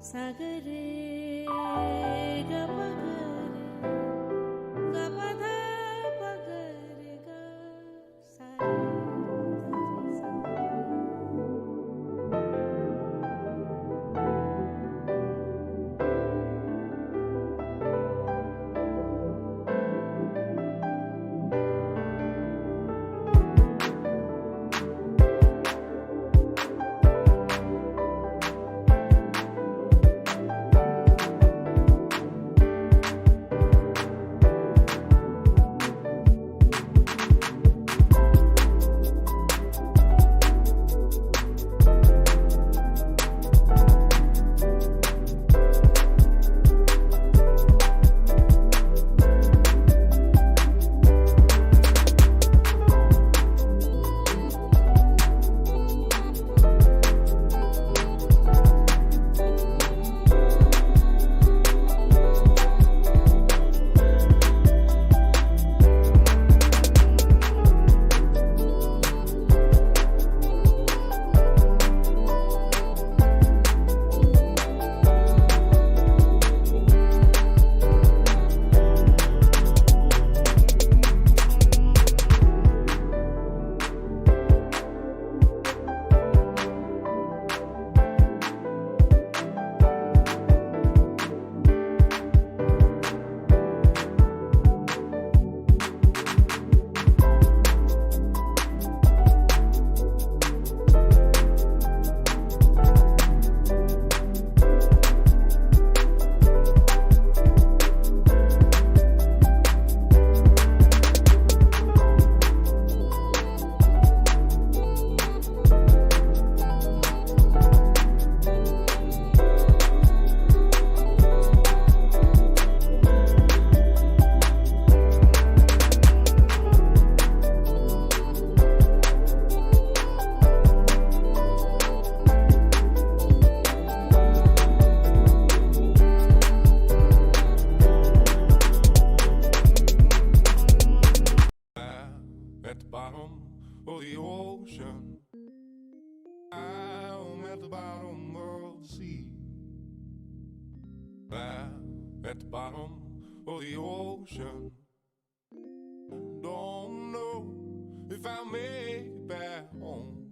Sagare gapagare gapada pagare ga sare at the bottom of the ocean. I'm at the bottom of the sea. At the bottom of the ocean. Don't know if I'll make it back home.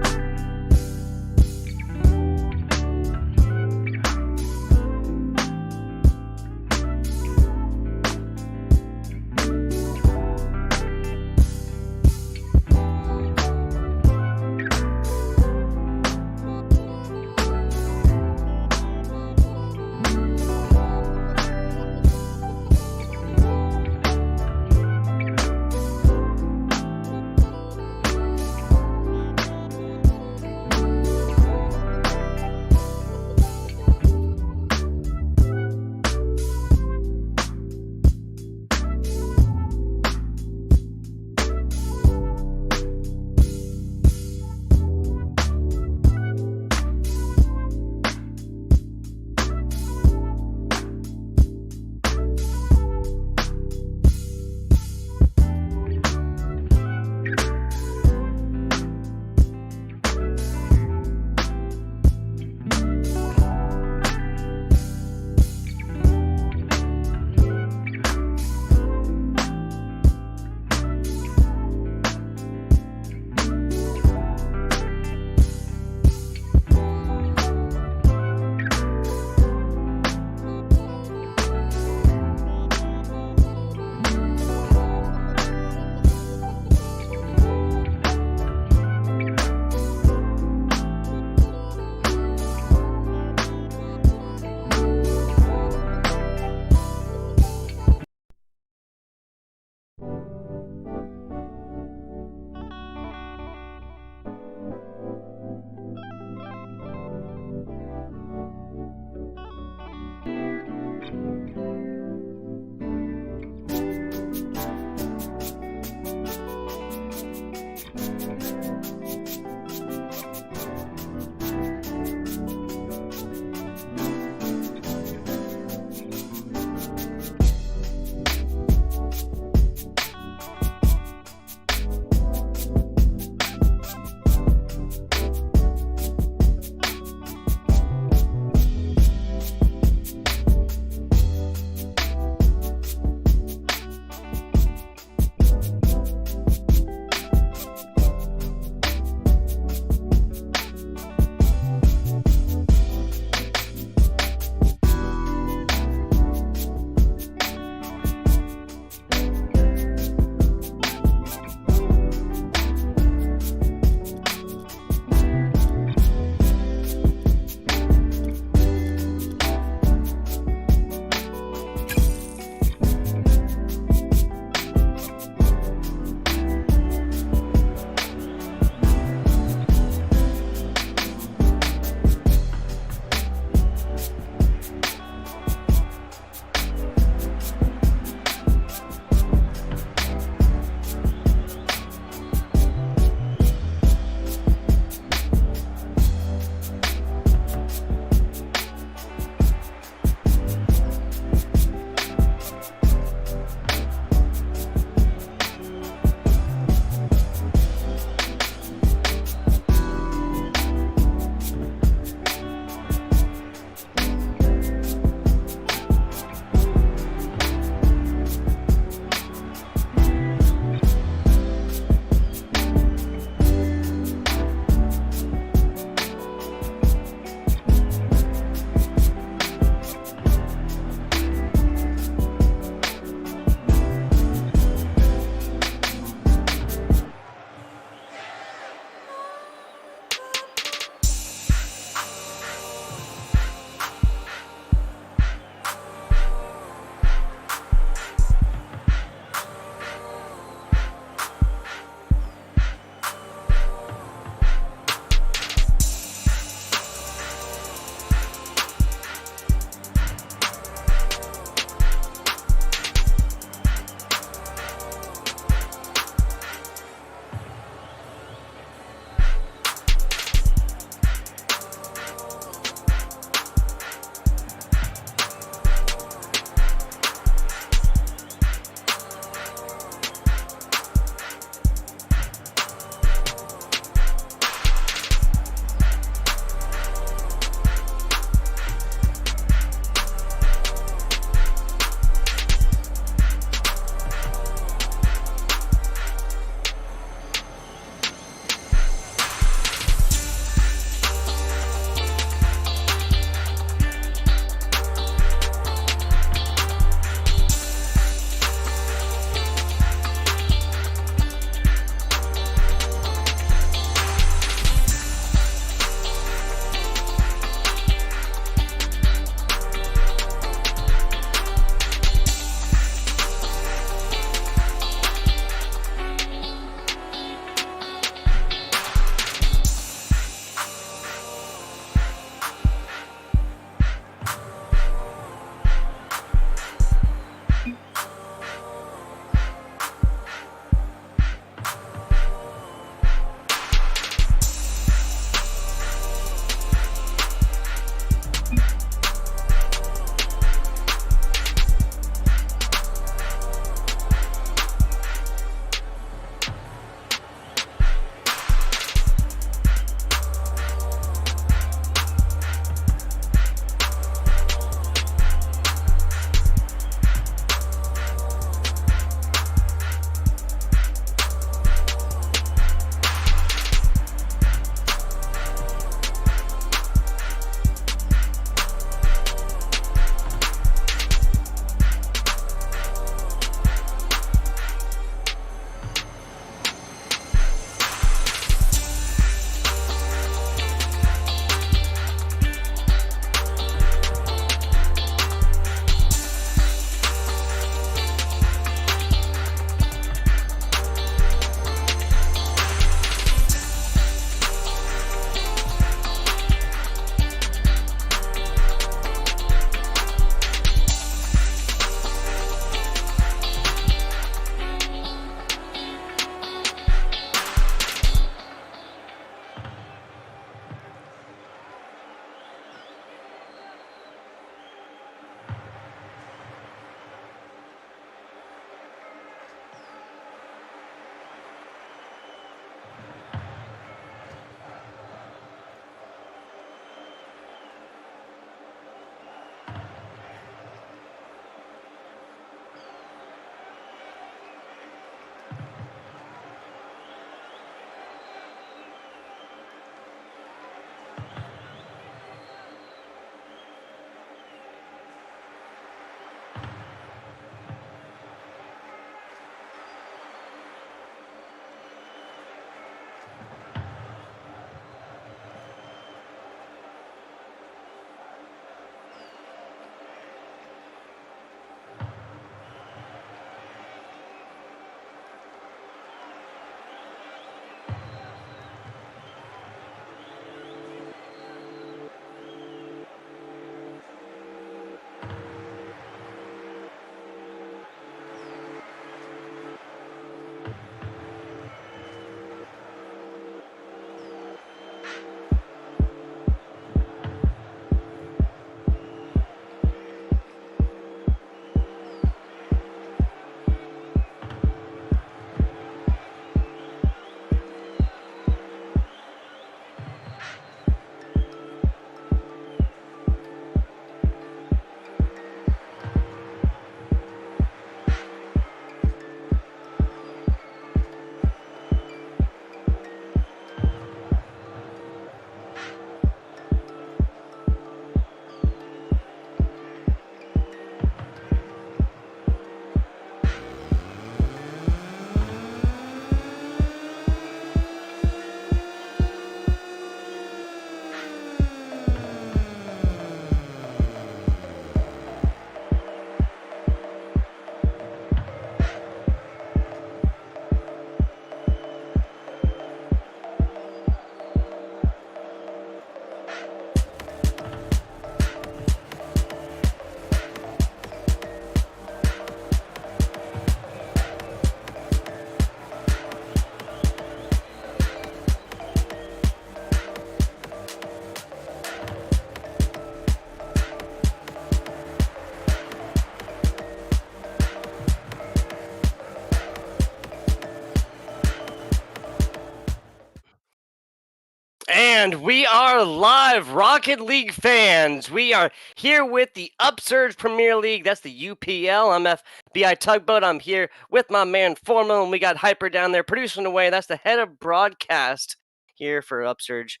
And we are live, Rocket League fans. We are here with the Upsurge Premier League. That's the UPL. I'm FBI Tugboat. I'm here with my man Formal, and we got Hyper down there producing away. That's the head of broadcast here for Upsurge.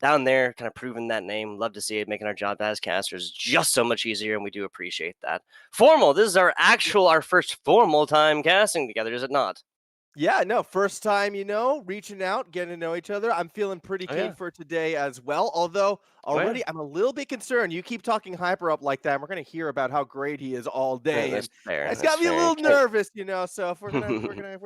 Down there, kind of proving that name. Love to see it, making our job as casters just so much easier, and we do appreciate that. Formal, this is our first formal time casting together, is it not? Yeah, no, first time, reaching out, getting to know each other. I'm feeling pretty Oh, keen yeah. for today as well. Although Oh, yeah. already I'm a little bit concerned. You keep talking Hyper up like that, and we're gonna hear about how great he is all day, That's and fair. it's That's got me a fair. little Can't- nervous, So if we're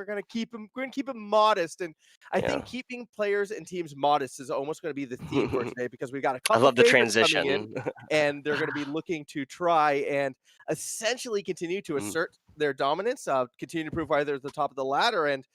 gonna keep him modest, and I Yeah. think keeping players and teams modest is almost gonna be the theme for today because we got a I couple love the favorites coming in, transition. and they're gonna be looking to try and essentially continue to Mm. assert their dominance, continue to prove why they're at the top of the ladder, and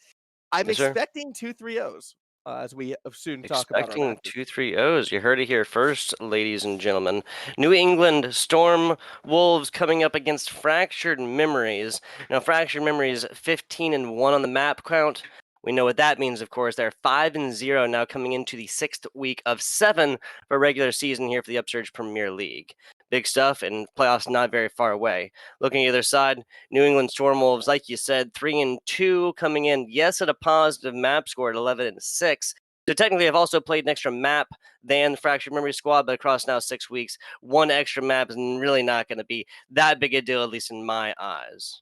I'm Yes, sir. expecting 2 3-0s, as we soon talk about our Expecting matches. 2-3-0s. You heard it here first, ladies and gentlemen. New England Storm Wolves coming up against Fractured Memories. Now, Fractured Memories 15-1 on the map count. We know what that means, of course. They're 5-0 now, coming into the 6th week of 7 for regular season here for the Upsurge Premier League. Big stuff, and playoffs not very far away. Looking at the other side, New England Storm Wolves, like you said, 3-2 coming in. Yes, at a positive map score at 11-6. So technically, I've also played an extra map than the Fractured Memory Squad, but across now 6 weeks, one extra map is really not going to be that big a deal, at least in my eyes.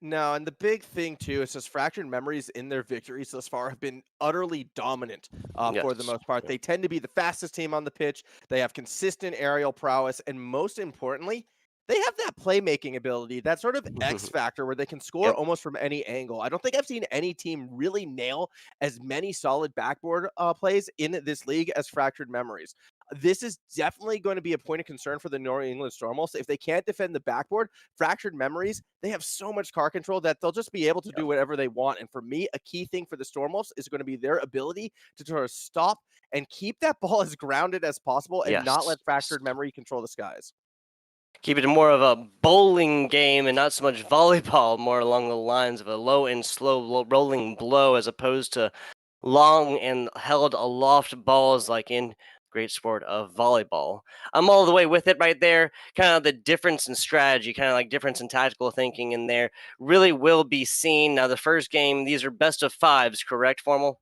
No, and the big thing too is just Fractured Memories in their victories thus far have been utterly dominant for the Yes. most part. They tend to be the fastest team on the pitch. They have consistent aerial prowess, and most importantly, they have that playmaking ability, that sort of X factor where they can score Yep. almost from any angle. I don't think I've seen any team really nail as many solid backboard plays in this league as Fractured Memories. This is definitely going to be a point of concern for the New England Storm Wolves. If they can't defend the backboard, Fractured Memories, they have so much car control that they'll just be able to do whatever they want. And for me, a key thing for the Storm Wolves is going to be their ability to sort of stop and keep that ball as grounded as possible and not let Yes. Fractured Memory control the skies. Keep it more of a bowling game and not so much volleyball, more along the lines of a low and slow rolling blow as opposed to long and held aloft balls like in great sport of volleyball. I'm all the way with it right there. Kind of the difference in strategy, kind of like difference in tactical thinking in there really will be seen. Now, the first game, these are best of fives, correct, Formal?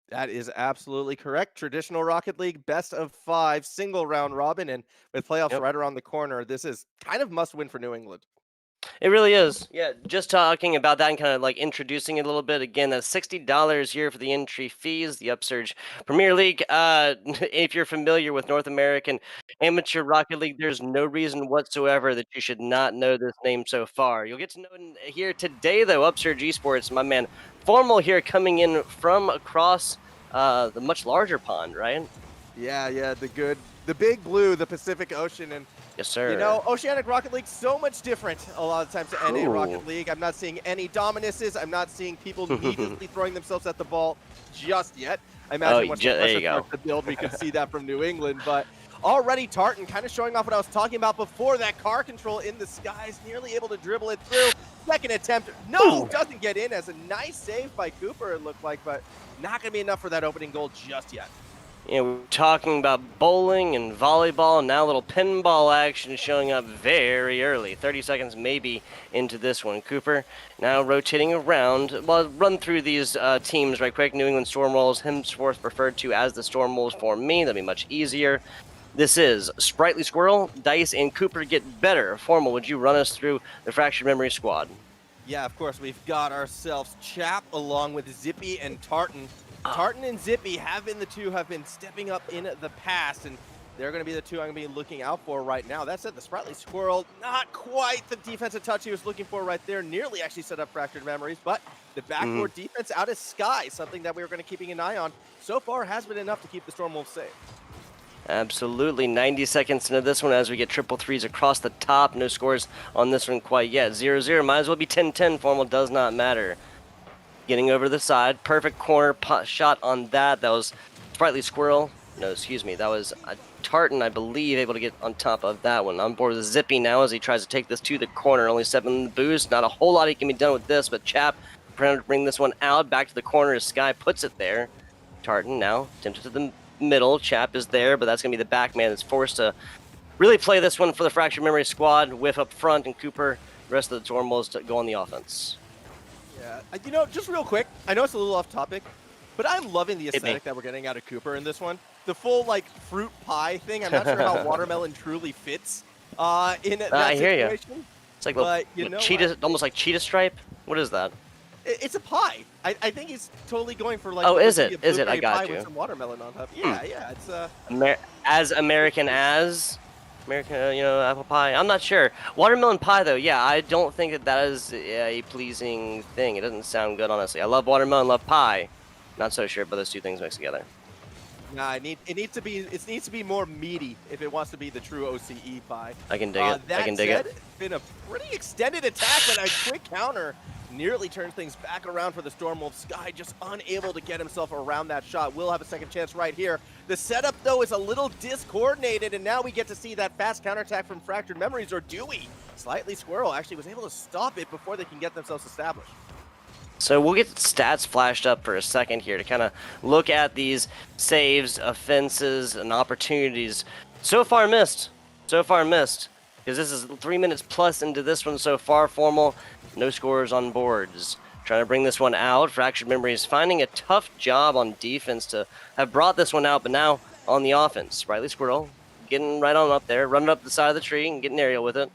That is absolutely correct. Traditional Rocket League, best of 5, single round robin, and with playoffs Yep. right around the corner, this is kind of must win for New England. It really is. Yeah, just talking about that and kind of like introducing it a little bit. Again, that's $60 here for the entry fees, the Upsurge Premier League. If you're familiar with North American Amateur Rocket League, there's no reason whatsoever that you should not know this name so far. You'll get to know it here today, though. Upsurge Esports, my man, Formal here coming in from across the much larger pond, right? Yeah, the big blue, the Pacific Ocean, and Yes, sir. Oceanic Rocket League so much different a lot of times to NA Ooh. Rocket League. I'm not seeing any dominuses. I'm not seeing people needlessly throwing themselves at the ball just yet. I imagine once the there you pressure starts to build, we could see that from New England. But already Tartan kind of showing off what I was talking about before, that car control in the skies, nearly able to dribble it through. Second attempt, no, doesn't get in as a nice save by Cooper, it looked like, but not going to be enough for that opening goal just yet. You know, we're talking about bowling and volleyball, and now a little pinball action showing up very early. 30 seconds maybe into this one. Cooper now rotating around. Well, run through these teams right quick. New England Storm Wolves, henceforth referred to as the Storm Wolves for me. That'll be much easier. This is Sprightly Squirrel, Dice, and Cooper get better. Formal, would you run us through the Fractured Memory squad? Yeah, of course, we've got ourselves Chap along with Zippy and Tartan. Tartan and Zippy have been stepping up in the past, and they're going to be the two I'm going to be looking out for right now. That said, the Sprightly Squirrel, not quite the defensive touch he was looking for right there. Nearly actually set up Fractured Memories, but the backboard defense out of Sky, something that we were going to keeping an eye on, so far has been enough to keep the Storm Wolves safe. Absolutely. 90 seconds into this one as we get triple threes across the top. No scores on this one quite yet. 0-0. Might as well be 10-10. Formal does not matter. Getting over the side. Perfect corner shot on that. That was Sprightly Squirrel. No, excuse me. That was Tartan, I believe, able to get on top of that one. On board with Zippy now as he tries to take this to the corner. Only 7 in the boost. Not a whole lot he can be done with this, but Chap trying to bring this one out. Back to the corner as Sky puts it there. Tartan now tempted to the middle. Chap is there, but that's going to be the back man that's forced to really play this one for the Fractured Memory squad. Whiff up front, and Cooper, the rest of the Storm Wolves go on the offense. Yeah, you know, just real quick, I know it's a little off topic, but I'm loving the Hit me. aesthetic that we're getting out of Cooper in this one. The full, like, fruit pie thing, I'm not sure how watermelon truly fits in that I hear ya. situation. It's like But, you know cheetah, almost like cheetah stripe. What is that? It's a pie. I think he's totally going for, like, Oh, what is would be it? a Is it? I blueberry got pie you. with some watermelon on top. Yeah, it's as American as American, apple pie. I'm not sure. Watermelon pie, though. Yeah, I don't think that is a pleasing thing. It doesn't sound good, honestly. I love watermelon, love pie. Not so sure, but those two things mixed together. Nah, it needs to be more meaty if it wants to be the true OCE pie. I can dig it. I can dig it. It's been a pretty extended attack, but a quick counter nearly turns things back around for the Stormwolf. Sky just unable to get himself around that shot. Will have a second chance right here. The setup, though, is a little discoordinated, and now we get to see that fast counterattack from Fractured Memories, or do we? Slightly Squirrel actually was able to stop it before they can get themselves established. So we'll get stats flashed up for a second here to kind of look at these saves, offenses, and opportunities. So far missed. So far missed. Because this is 3 minutes plus into this one so far, Formal. No scores on boards. Trying to bring this one out. Fractured Memories finding a tough job on defense to have brought this one out, but now on the offense. Sprightly Squirrel getting right on up there, running up the side of the tree and getting aerial with it.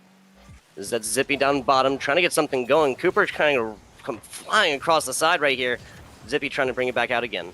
That's Zippy down bottom, trying to get something going. Cooper's kind of come flying across the side right here. Zippy trying to bring it back out again.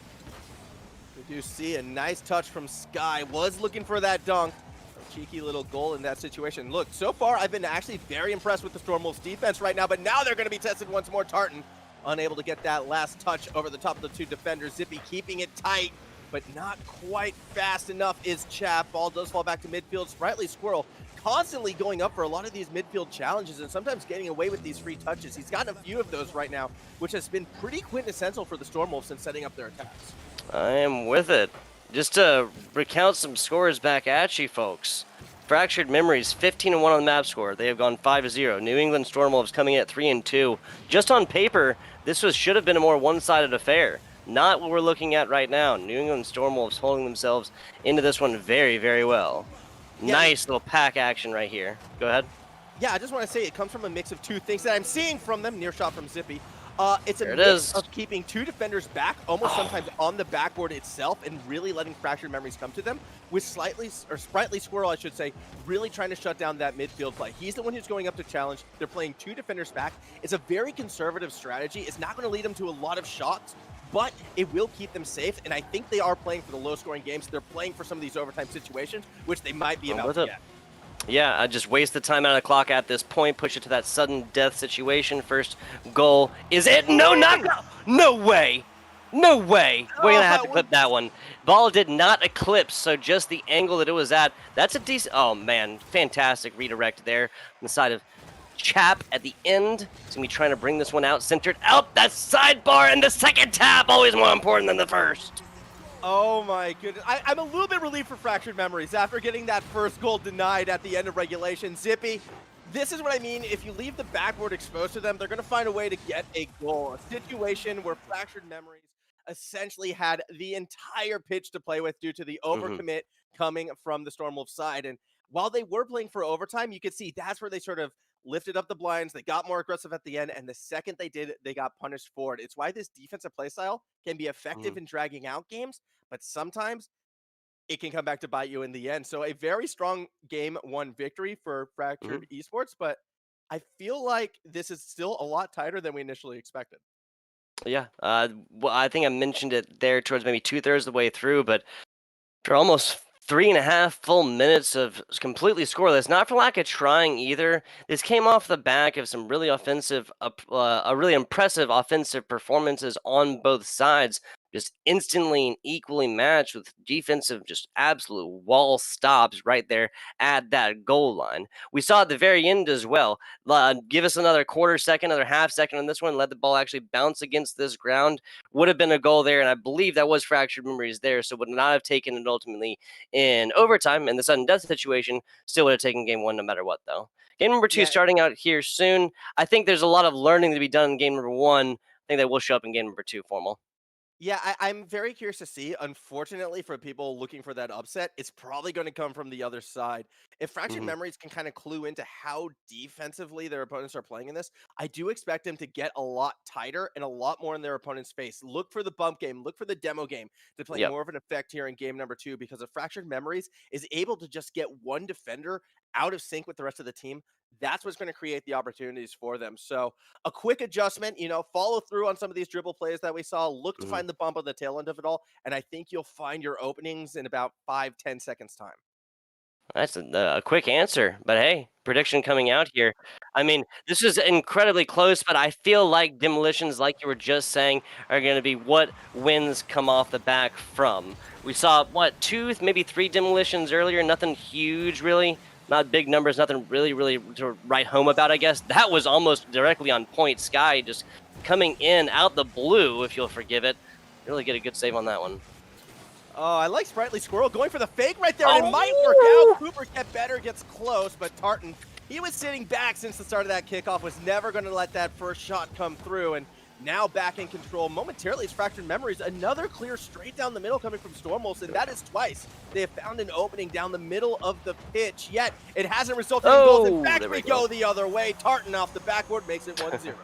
We do see a nice touch from Sky. Was looking for that dunk. A cheeky little goal in that situation. Look, so far I've been actually very impressed with the Stormwolves defense right now, but now they're going to be tested once more. Tartan unable to get that last touch over the top of the two defenders. Zippy keeping it tight, but not quite fast enough is Chap. Ball does fall back to midfield. Sprightly Squirrel constantly going up for a lot of these midfield challenges and sometimes getting away with these free touches. He's gotten a few of those right now, which has been pretty quintessential for the Stormwolves in setting up their attacks. I am with it. Just to recount some scores back at you folks. Fractured Memories 15-1 on the map score. They have gone 5-0. New England Stormwolves coming in at 3-2. Just on paper, this should have been a more one-sided affair. Not what we're looking at right now. New England Stormwolves holding themselves into this one very, very well. Yeah. Nice little pack action right here. Go ahead. Yeah, I just want to say it comes from a mix of two things that I'm seeing from them. Near shot from Zippy. It's a mix of keeping two defenders back, almost sometimes on the backboard itself, and really letting Fractured Memories come to them. With Sprightly Squirrel, I should say, really trying to shut down that midfield play. He's the one who's going up to challenge. They're playing two defenders back. It's a very conservative strategy. It's not going to lead them to a lot of shots, but it will keep them safe, and I think they are playing for the low-scoring games. They're playing for some of these overtime situations, which they might be about to get. Yeah, I just waste the time out of the clock at this point, push it to that sudden death situation. First goal is it? No, no way. No way. We're going to have to clip that one. Ball did not eclipse, so just the angle that it was at. That's a decent, oh man, fantastic redirect there on the side of Chap at the end. He's going to be trying to bring this one out, centered out that sidebar, and the second tap, always more important than the first. Oh my goodness. I'm a little bit relieved for Fractured Memories after getting that first goal denied at the end of regulation. Zippy, this is what I mean. If you leave the backboard exposed to them, they're going to find a way to get a goal. A situation where Fractured Memories essentially had the entire pitch to play with due to the overcommit coming from the Stormwolf side. And while they were playing for overtime, you could see that's where they sort of lifted up the blinds. They got more aggressive at the end, and the second they did, they got punished for it. It's why this defensive play style can be effective in dragging out games, but sometimes it can come back to bite you in the end. So a very strong game one victory for Fractured Esports, but I feel like this is still a lot tighter than we initially expected. Yeah, well, I think I mentioned it there towards maybe 2/3 of the way through, but for almost 3.5 full minutes of completely scoreless, not for lack of trying either. This came off the back of some really offensive, a really impressive offensive performances on both sides. Just instantly and equally matched with defensive, just absolute wall stops right there at that goal line. We saw at the very end as well. Give us another quarter second, another half second on this one. Let the ball actually bounce against this ground. Would have been a goal there, and I believe that was Fractured Memories there, so would not have taken it ultimately in overtime. And the sudden death situation still would have taken game one no matter what, though. Game number two starting out here soon. I think there's a lot of learning to be done in game number one. I think that will show up in game number two, Formal. Yeah, I'm very curious to see. Unfortunately, for people looking for that upset, it's probably going to come from the other side. If Fractured Mhm. Memories can kind of clue into how defensively their opponents are playing in this, I do expect them to get a lot tighter and a lot more in their opponent's face. Look for the bump game, look for the demo game to play Yep. more of an effect here in game number 2 because if Fractured Memories is able to just get one defender out of sync with the rest of the team, that's what's going to create the opportunities for them. So a quick adjustment, follow through on some of these dribble plays that we saw, look to Mhm. find the bump on the tail end of it all, and I think you'll find your openings in about 5-10 seconds time. That's a quick answer, but hey, prediction coming out here. I mean, this is incredibly close, but I feel like demolitions, like you were just saying, are going to be what wins come off the back from. We saw what two, maybe three demolitions earlier. Nothing huge, really. Not big numbers. Nothing really to write home about. I guess that was almost directly on point. Sky just coming in out the blue, if you'll forgive it. Really get a good save on that one. Oh, I like Sprightly Squirrel going for the fake right there, and it might work out. Oh! Cooper get better, gets close, but Tartan, he was sitting back since the start of that kickoff, was never going to let that first shot come through, and now back in control momentarily. It's Fractured Memories, another clear straight down the middle coming from Stormwolves, and that is twice. They have found an opening down the middle of the pitch, yet it hasn't resulted in goals. In fact, There we we go go. the other way. Tartan off the backboard makes it 1-0.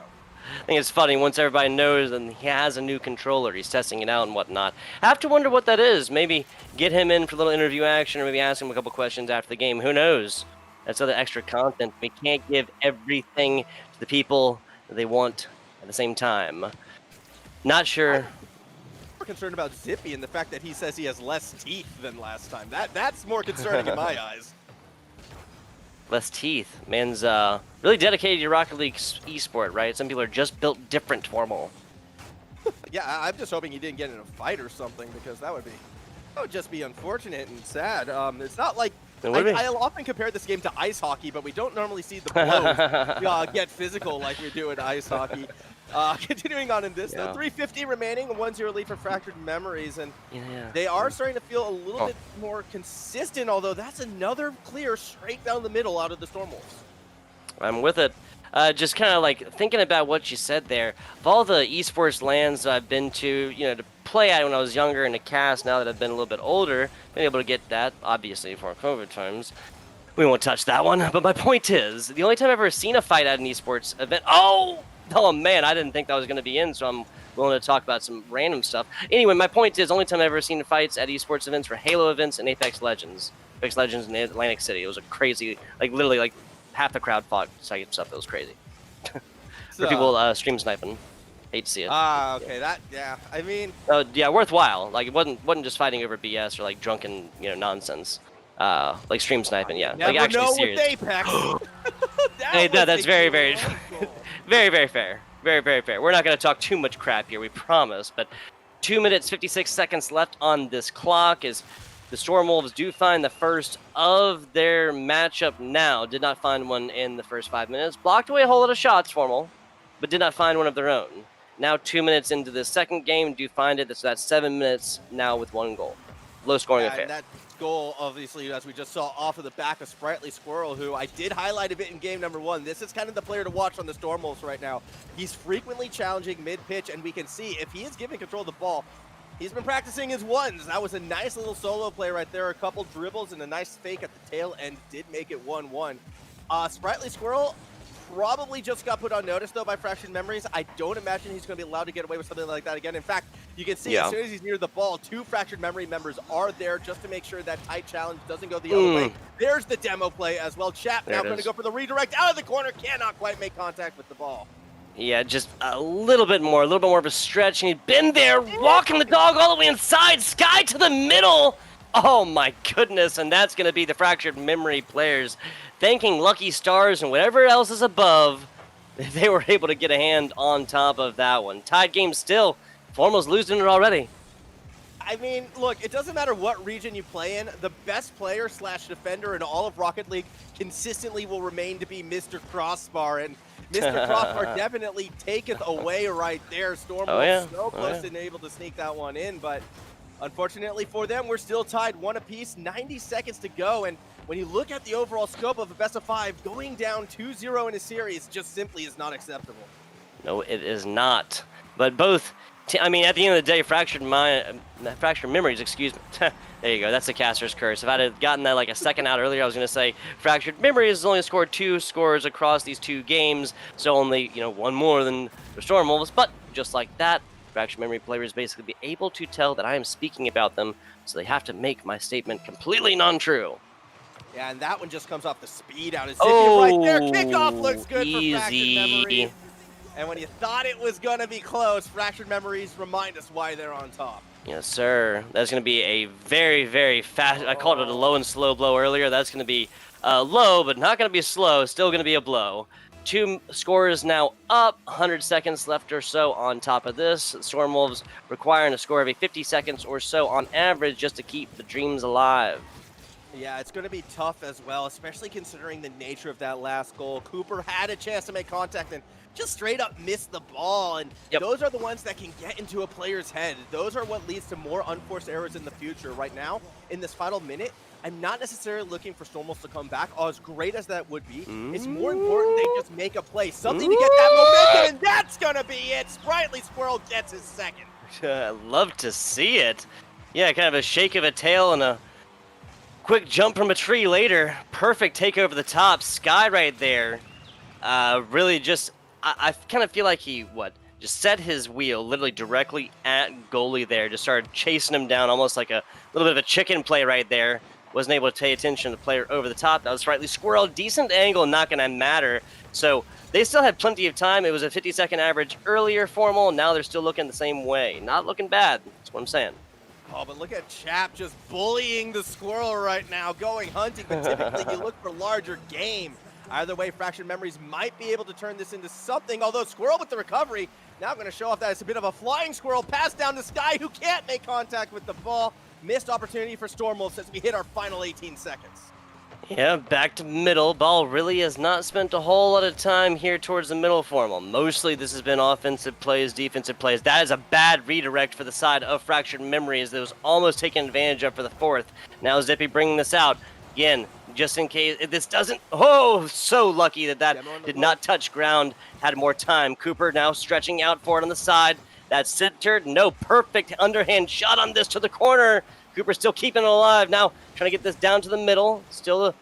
I think it's funny once everybody knows and he has a new controller, he's testing it out and whatnot. I have to wonder what that is. Maybe get him in for a little interview action, or maybe ask him a couple questions after the game. Who knows? That's other extra content. We can't give everything to the people that they want at the same time. Not I'm sure. more concerned about Zippy and the fact that he says he has less teeth than last time. That's more concerning in my eyes. Less teeth. Man's really dedicated to Rocket League esport, right? Some people are just built different, Formal. Yeah, I'm just hoping he didn't get in a fight or something because that would just be unfortunate and sad. It's not like It would be. I'll often compare this game to ice hockey, but we don't normally see the blows get physical like we do in ice hockey. Continuing on in this, though, Yeah. 3:50 remaining, a 1-0 lead for Fractured Memories, and Yeah. they are starting to feel a little bit more consistent, although that's another clear straight down the middle out of the Stormwolves. I'm with it. Just kind of like thinking about what you said there. Of all the esports lands I've been to, to play at when I was younger and to cast now that I've been a little bit older, been able to get that, obviously, for COVID times. We won't touch that one. But my point is, the only time I've ever seen a fight at an esports event. Oh man, I didn't think that was going to be in, so I'm willing to talk about some random stuff. Anyway, my point is, only time I've ever seen fights at esports events were Halo events and Apex Legends. Apex Legends in Atlantic City. It was a crazy, literally, half the crowd fought type stuff. It was crazy. For people stream sniping. Hate to see it. Okay, yeah, I mean, Yeah, worthwhile. It wasn't just fighting over BS or drunken, nonsense. Like stream sniping, yeah. never Actually know serious. with Apex. Hey, was that's a very, great goal. very fair. Very fair. We're not going to talk too much crap here, we promise. But 2 minutes, 56 seconds left on this clock as the Stormwolves do find the first of their matchup now. Did not find one in the first 5 minutes. Blocked away a whole lot of shots, Formal, but did not find one of their own. Now 2 minutes into the second game, do find it. So that's 7 minutes now with one goal. Low scoring affair. And that goal, obviously, as we just saw off of the back of Sprightly Squirrel, who I did highlight a bit in game number 1. This is kind of the player to watch on the Stormwolves right now. He's frequently challenging mid-pitch, and we can see if he is given control of the ball, he's been practicing his ones. That was a nice little solo play right there. A couple dribbles and a nice fake at the tail end did make it 1-1. Sprightly Squirrel probably just got put on notice, though, by Fractured Memories. I don't imagine he's going to be allowed to get away with something like that again. In fact, you can see as soon as he's near the ball, 2 Fractured Memory members are there just to make sure that tight challenge doesn't go the other way. There's the demo play as well. Chap now going to go for the redirect out of the corner. Cannot quite make contact with the ball. Yeah, just a little bit more of a stretch, and he'd been there, walking the dog all the way inside, Sky to the middle. Oh my goodness, and that's going to be the Fractured Memory players thanking lucky stars and whatever else is above. They were able to get a hand on top of that one. Tied game still. Formal's losing it already. I mean, look, it doesn't matter what region you play in. The best player / defender in all of Rocket League consistently will remain to be Mr. Crossbar, and Mr. Crossbar definitely taketh away right there. Stormwolves so close and able to sneak that one in, but unfortunately for them, we're still tied 1 apiece, 90 seconds to go, and when you look at the overall scope of a best of 5, going down 2-0 in a series just simply is not acceptable. No, it is not. But both I mean, at the end of the day, fractured memories. Excuse me. There you go. That's the caster's curse. If I'd have gotten that like a second out earlier, I was going to say fractured memories has only scored 2 scores across these 2 games, so only one more than the Storm Wolves. But just like that, fractured memory players basically be able to tell that I am speaking about them, so they have to make my statement completely non-true. Yeah, and that one just comes off the speed out of Zippy right there. Kickoff looks good for Fractured Memories. Easy. And when you thought it was going to be close, Fractured Memories remind us why they're on top. Yes, sir. That's going to be a very, very fast. I called it a low and slow blow earlier. That's going to be low, but not going to be slow. Still going to be a blow. 2 scores now up. 100 seconds left or so on top of this. Storm Wolves requiring a score every 50 seconds or so on average just to keep the dreams alive. Yeah, it's going to be tough as well, especially considering the nature of that last goal. Cooper had a chance to make contact and just straight up missed the ball, and those are the ones that can get into a player's head. Those are what leads to more unforced errors in the future. Right now, in this final minute, I'm not necessarily looking for Storm Wolves to come back. As great as that would be, it's more important they just make a play, something to get that momentum, and that's going to be it. Sprightly Squirrel gets his second. Love to see it. Yeah, kind of a shake of a tail and a quick jump from a tree later. Perfect take over the top. Sky right there. Really just, I kind of feel like he, just set his wheel literally directly at goalie there. Just started chasing him down, almost like a little bit of a chicken play right there. Wasn't able to pay attention to the player over the top. That was Sprightly Squirrel. Decent angle, not going to matter. So they still had plenty of time. It was a 50-second average earlier, formal. Now they're still looking the same way. Not looking bad. That's what I'm saying. Oh, but look at Chap just bullying the Squirrel right now, going hunting, but typically you look for larger game. Either way, Fractured Memories might be able to turn this into something, although Squirrel with the recovery, now going to show off that it's a bit of a flying Squirrel pass down to Sky, who can't make contact with the ball. Missed opportunity for Storm Wolves as we hit our final 18 seconds. Yeah, back to middle. Ball really has not spent a whole lot of time here towards the middle formal. Mostly this has been offensive plays, defensive plays. That is a bad redirect for the side of Fractured Memories that was almost taken advantage of for the 4th. Now Zippy bringing this out. Again, just in case if this doesn't... Oh, so lucky that did not touch ground. Had more time. Cooper now stretching out for it on the side. That's centered. No, perfect underhand shot on this to the corner. Cooper still keeping it alive. Now trying to get this down to the middle. Still the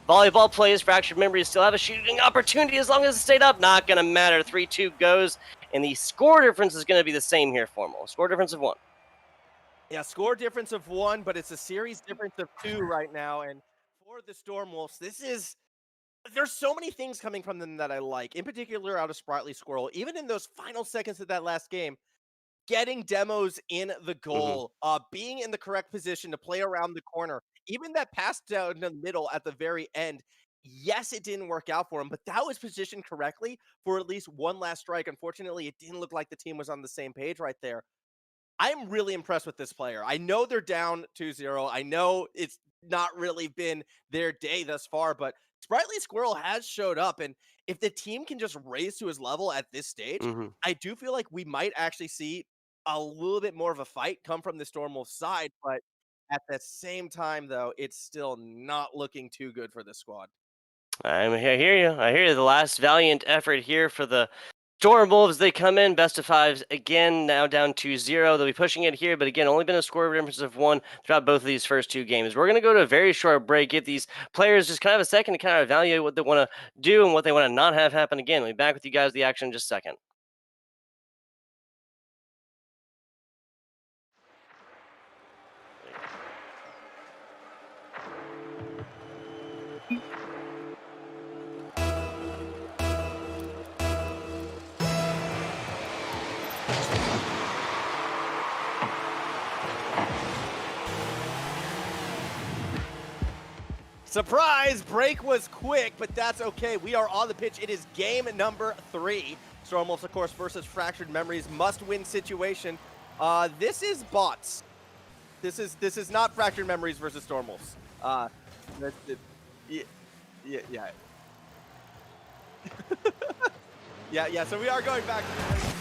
volleyball plays. Fractured Memories still have a shooting opportunity as long as it stayed up. Not going to matter. 3-2 goes. And the score difference is going to be the same here, formal. Score difference of 1. Yeah, score difference of 1, but it's a series difference of 2 right now. And for the Storm Wolves, there's so many things coming from them that I like. In particular, out of Sprightly Squirrel. Even in those final seconds of that last game, getting demos in the goal, being in the correct position to play around the corner, even that pass down the middle at the very end. Yes, it didn't work out for him, but that was positioned correctly for at least one last strike. Unfortunately, it didn't look like the team was on the same page right there. I'm really impressed with this player. I know they're down 2-0. I know it's not really been their day thus far, but Sprightly Squirrel has showed up. And if the team can just raise to his level at this stage, I do feel like we might actually see a little bit more of a fight come from the Storm Wolves side. But at the same time, though, it's still not looking too good for the squad. I hear you. I hear you. The last valiant effort here for the Storm Wolves. They come in best of 5s again, now down 2-0. They'll be pushing it here, but again, only been a score difference of 1 throughout both of these first 2 games. We're going to go to a very short break, give these players just kind of a second to kind of evaluate what they want to do and what they want to not have happen again. We'll be back with you guys, the action in just a second. Surprise! Break was quick, but that's okay. We are on the pitch. It is game number 3. Storm Wolves, of course, versus Fractured Memories. Must-win situation. This is bots. This is not Fractured Memories versus Storm Wolves. Yeah. yeah. So we are going back to the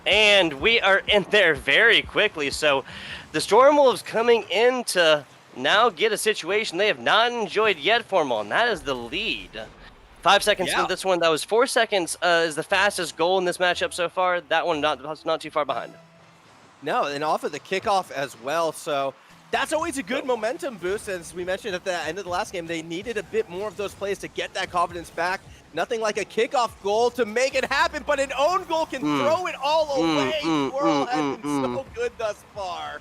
And we are in there very quickly. So the Storm Wolves coming in to now get a situation they have not enjoyed yet, Formal, and that is the lead. 5 seconds Yeah. into this one. That was 4 seconds is the fastest goal in this matchup so far. That one not too far behind. No, and off of the kickoff as well. So that's always a good momentum boost. As we mentioned at the end of the last game, they needed a bit more of those plays to get that confidence back. Nothing like a kickoff goal to make it happen, but an own goal can throw it all away. Squirrel has been so good thus far.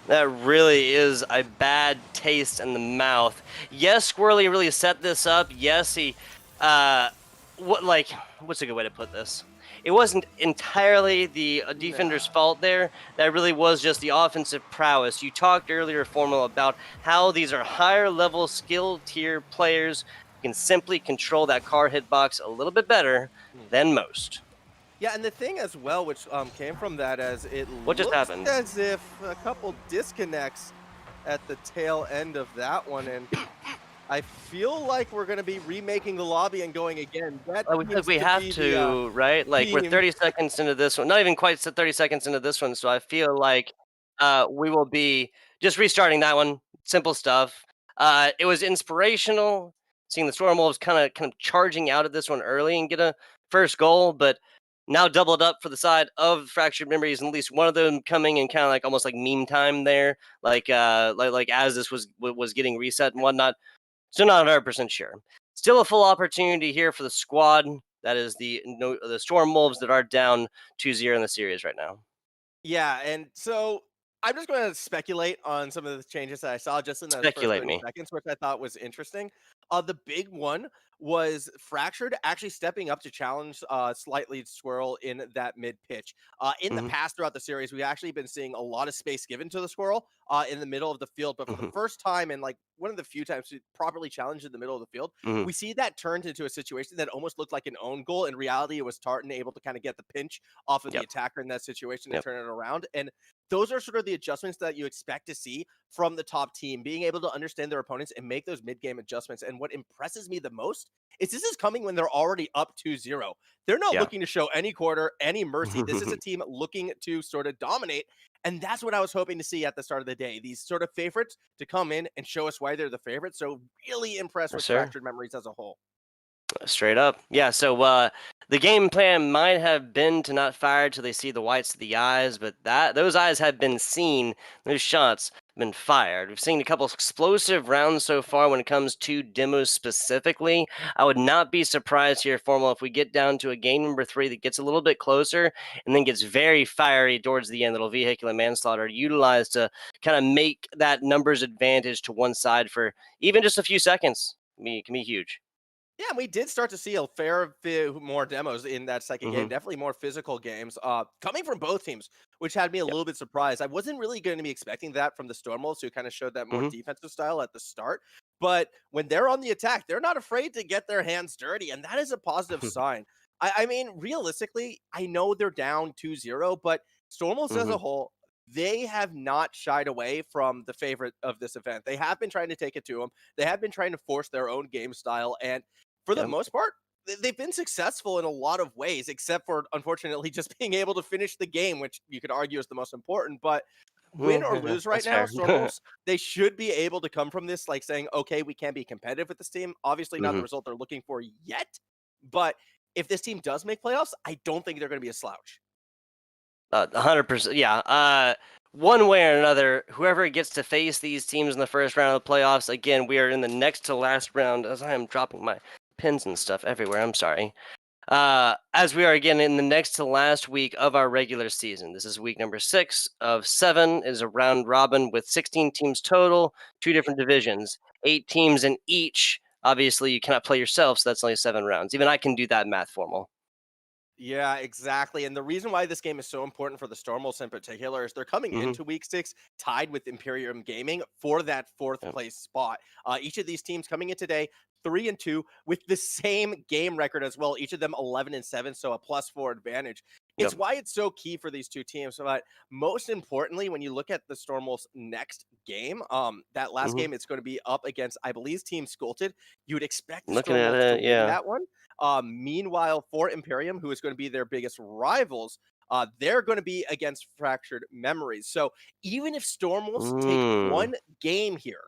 That really is a bad taste in the mouth. Yes, Squirrely really set this up. Yes, he, what's a good way to put this? It wasn't entirely the defender's fault there. That really was just the offensive prowess. You talked earlier, Formal, about how these are higher level skill tier players who can simply control that car hitbox a little bit better than most. Yeah, and the thing as well, which came from that, as it What just looks happened? as if a couple disconnects at the tail end of that one, and I feel like we're going to be remaking the lobby and going again. That We have to, right? Like, we're 30 seconds into this one. Not even quite 30 seconds into this one, so I feel like we will be just restarting that one. Simple stuff. It was inspirational seeing the Storm Wolves kind of charging out at this one early and get a first goal, but now doubled up for the side of Fractured Memories, and at least one of them coming in kind of like almost like meme time there, like as this was getting reset and whatnot. Still not 100% sure. Still a full opportunity here for the squad. That is the Storm Wolves that are down 2-0 in the series right now. Yeah, and so I'm just going to speculate on some of the changes that I saw just in the first 30 seconds, which I thought was interesting. The big one was Fractured actually stepping up to challenge Slightly Squirrel in that mid pitch. In the past throughout the series, we've actually been seeing a lot of space given to the Squirrel in the middle of the field, but for the first time and like one of the few times we properly challenged in the middle of the field, we see that turned into a situation that almost looked like an own goal. In reality, it was Tartan able to kind of get the pinch off of the attacker in that situation and turn it around. And those are sort of the adjustments that you expect to see from the top team, being able to understand their opponents and make those mid-game adjustments. And what impresses me the most is this is coming when they're already up 2-0. They're not looking to show any quarter, any mercy. This is a team looking to sort of dominate. And that's what I was hoping to see at the start of the day. These sort of favorites to come in and show us why they're the favorites. So really impressed with Fractured Memories as a whole. Straight up. Yeah, so the game plan might have been to not fire till they see the whites of the eyes, but those eyes have been seen. Those shots have been fired. We've seen a couple explosive rounds so far when it comes to demos specifically. I would not be surprised here, Formal, if we get down to a game number 3 that gets a little bit closer and then gets very fiery towards the end. Little vehicular manslaughter utilized to kind of make that numbers advantage to one side for even just a few seconds. It can be huge. Yeah, we did start to see a fair bit more demos in that second game. Definitely more physical games coming from both teams, which had me a little bit surprised. I wasn't really going to be expecting that from the Storm Wolves, who kind of showed that more defensive style at the start. But when they're on the attack, they're not afraid to get their hands dirty, and that is a positive sign. I mean, realistically, I know they're down 2-0, but Storm Wolves as a whole, they have not shied away from the favorite of this event. They have been trying to take it to them. They have been trying to force their own game style, and for the most part, they've been successful in a lot of ways, except for, unfortunately, just being able to finish the game, which you could argue is the most important. But win or lose right now, Storm Wolves, they should be able to come from this, like saying, okay, we can be competitive with this team. Obviously, not the result they're looking for yet. But if this team does make playoffs, I don't think they're going to be a slouch. 100%. Yeah. One way or another, whoever gets to face these teams in the first round of the playoffs, again, we are in the next to last round, as I am dropping my pins and stuff everywhere. I'm sorry. As we are again in the next to last week of our regular season. This is week number 6 of 7. It is a round robin with 16 teams total, 2 different divisions, 8 teams in each. Obviously, you cannot play yourself, so that's only 7 rounds. Even I can do that math, Formal. Yeah, exactly. And the reason why this game is so important for the Storm Wolves in particular is they're coming into week 6 tied with Imperium Gaming for that 4th place spot. Each of these teams coming in today 3-2 with the same game record as well. Each of them 11-7, so a +4 advantage. It's why it's so key for these two teams. But most importantly, when you look at the Storm Wolves' next game, that last game, it's going to be up against, I believe, Team Sculpted. You would expect the Storm Wolves to win that one. Meanwhile, for Imperium, who is going to be their biggest rivals, they're going to be against Fractured Memories. So even if Stormwolves take Mm. one game here,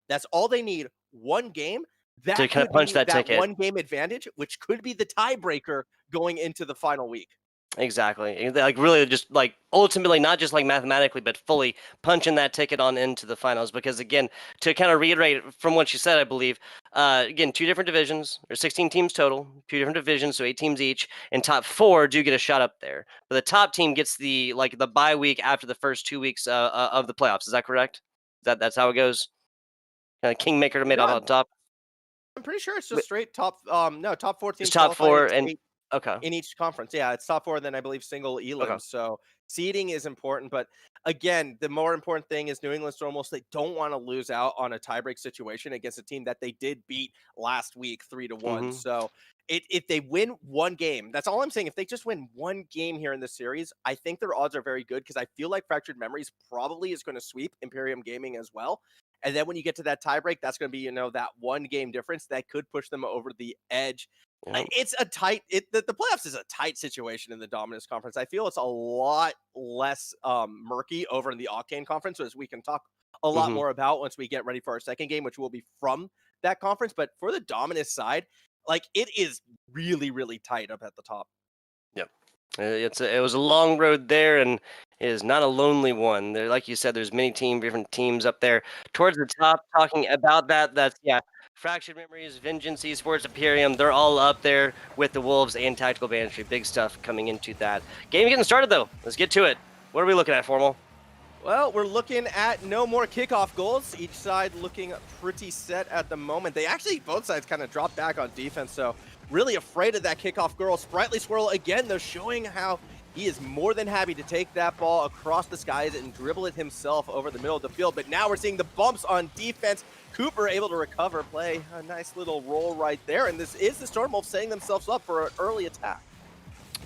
that's all they need, one game. That To kinda could punch be that ticket. one game advantage, which could be the tiebreaker going into the final week. Exactly. Like really just like ultimately not just like mathematically, but fully punching that ticket on into the finals. Because again, to kind of reiterate from what you said, I believe, again, 2 different divisions. There's 16 teams total, 2 different divisions, so 8 teams each, and top 4 do get a shot up there. But the top team gets the bye week after the first 2 weeks of the playoffs. Is that correct? That's how it goes. Kingmaker made No, off on top. I'm pretty sure it's just But straight top. No, top 4 it's teams top qualify. 4 It's and 8 okay, in each conference. Yeah, it's top 4, then I believe single okay. elims. So seeding is important, but again, the more important thing is New England Stormwolves. They don't want to lose out on a tiebreak situation against a team that they did beat last week 3-1. Hmm. So if they win one game, that's all I'm saying. If they just win one game here in the series, I think their odds are very good because I feel like Fractured Memories probably is going to sweep Imperium Gaming as well. And then when you get to that tiebreak, that's going to be, that one game difference that could push them over the edge. Yeah. It's a tight, the playoffs is a tight situation in the Dominus Conference. I feel it's a lot less murky over in the Octane Conference, as we can talk a lot Hmm. more about once we get ready for our second game, which will be from that conference. But for the Dominus side, like it is really, really tight up at the top. Yep. It was a long road there, and it is not a lonely one. There, like you said, there's many different teams up there towards the top. Talking about that, that's yeah. Fractured Memories, Vengeance, Esports, Imperium, they're all up there with the Wolves and Tactical Banditry. Big stuff coming into that. Game getting started, though. Let's get to it. What are we looking at, Formal? Well, we're looking at no more kickoff goals. Each side looking pretty set at the moment. They actually, both sides kind of dropped back on defense, so really afraid of that kickoff goal. Sprightly Squirrel, again, though, showing how he is more than happy to take that ball across the skies and dribble it himself over the middle of the field. But now we're seeing the bumps on defense. Cooper able to recover, play a nice little roll right there. And this is the Stormwolves setting themselves up for an early attack.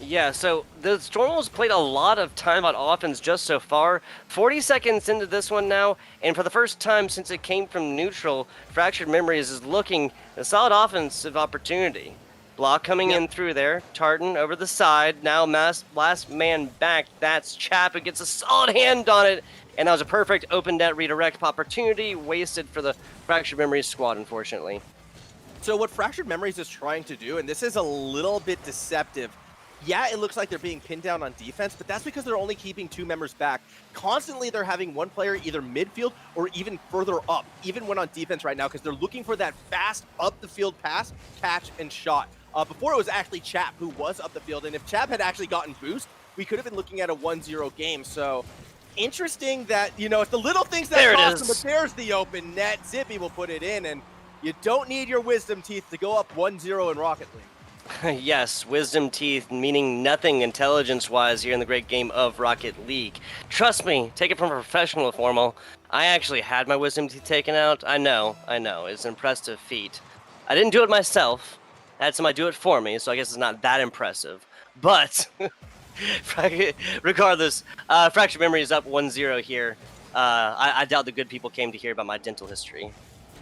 Yeah, so the Stormwolves played a lot of timeout offense just so far. 40 seconds into this one now, and for the first time since it came from neutral, Fractured Memories is looking a solid offensive opportunity. Block coming in through there. Tartan over the side. Now last man back. That's Chap who gets a solid hand on it. And that was a perfect open net redirect opportunity. Wasted for the Fractured Memories squad, unfortunately. So what Fractured Memories is trying to do, and this is a little bit deceptive, yeah, it looks like they're being pinned down on defense, but that's because they're only keeping 2 members back. Constantly, they're having one player either midfield or even further up, even when on defense right now, because they're looking for that fast up-the-field pass, catch, and shot. Before it was actually Chap who was up the field, and if Chap had actually gotten boost, we could have been looking at a 1-0 game. So interesting that, it's the little things that cost them, but there's the open net. Zippy will put it in, and you don't need your wisdom teeth to go up 1-0 in Rocket League. Yes, wisdom teeth meaning nothing intelligence-wise here in the great game of Rocket League. Trust me, take it from a professional, Formal. I actually had my wisdom teeth taken out. I know. It's an impressive feat. I didn't do it myself. I had somebody do it for me, so I guess it's not that impressive. But, regardless, Fractured Memory is up 1-0 here. I doubt the good people came to hear about my dental history.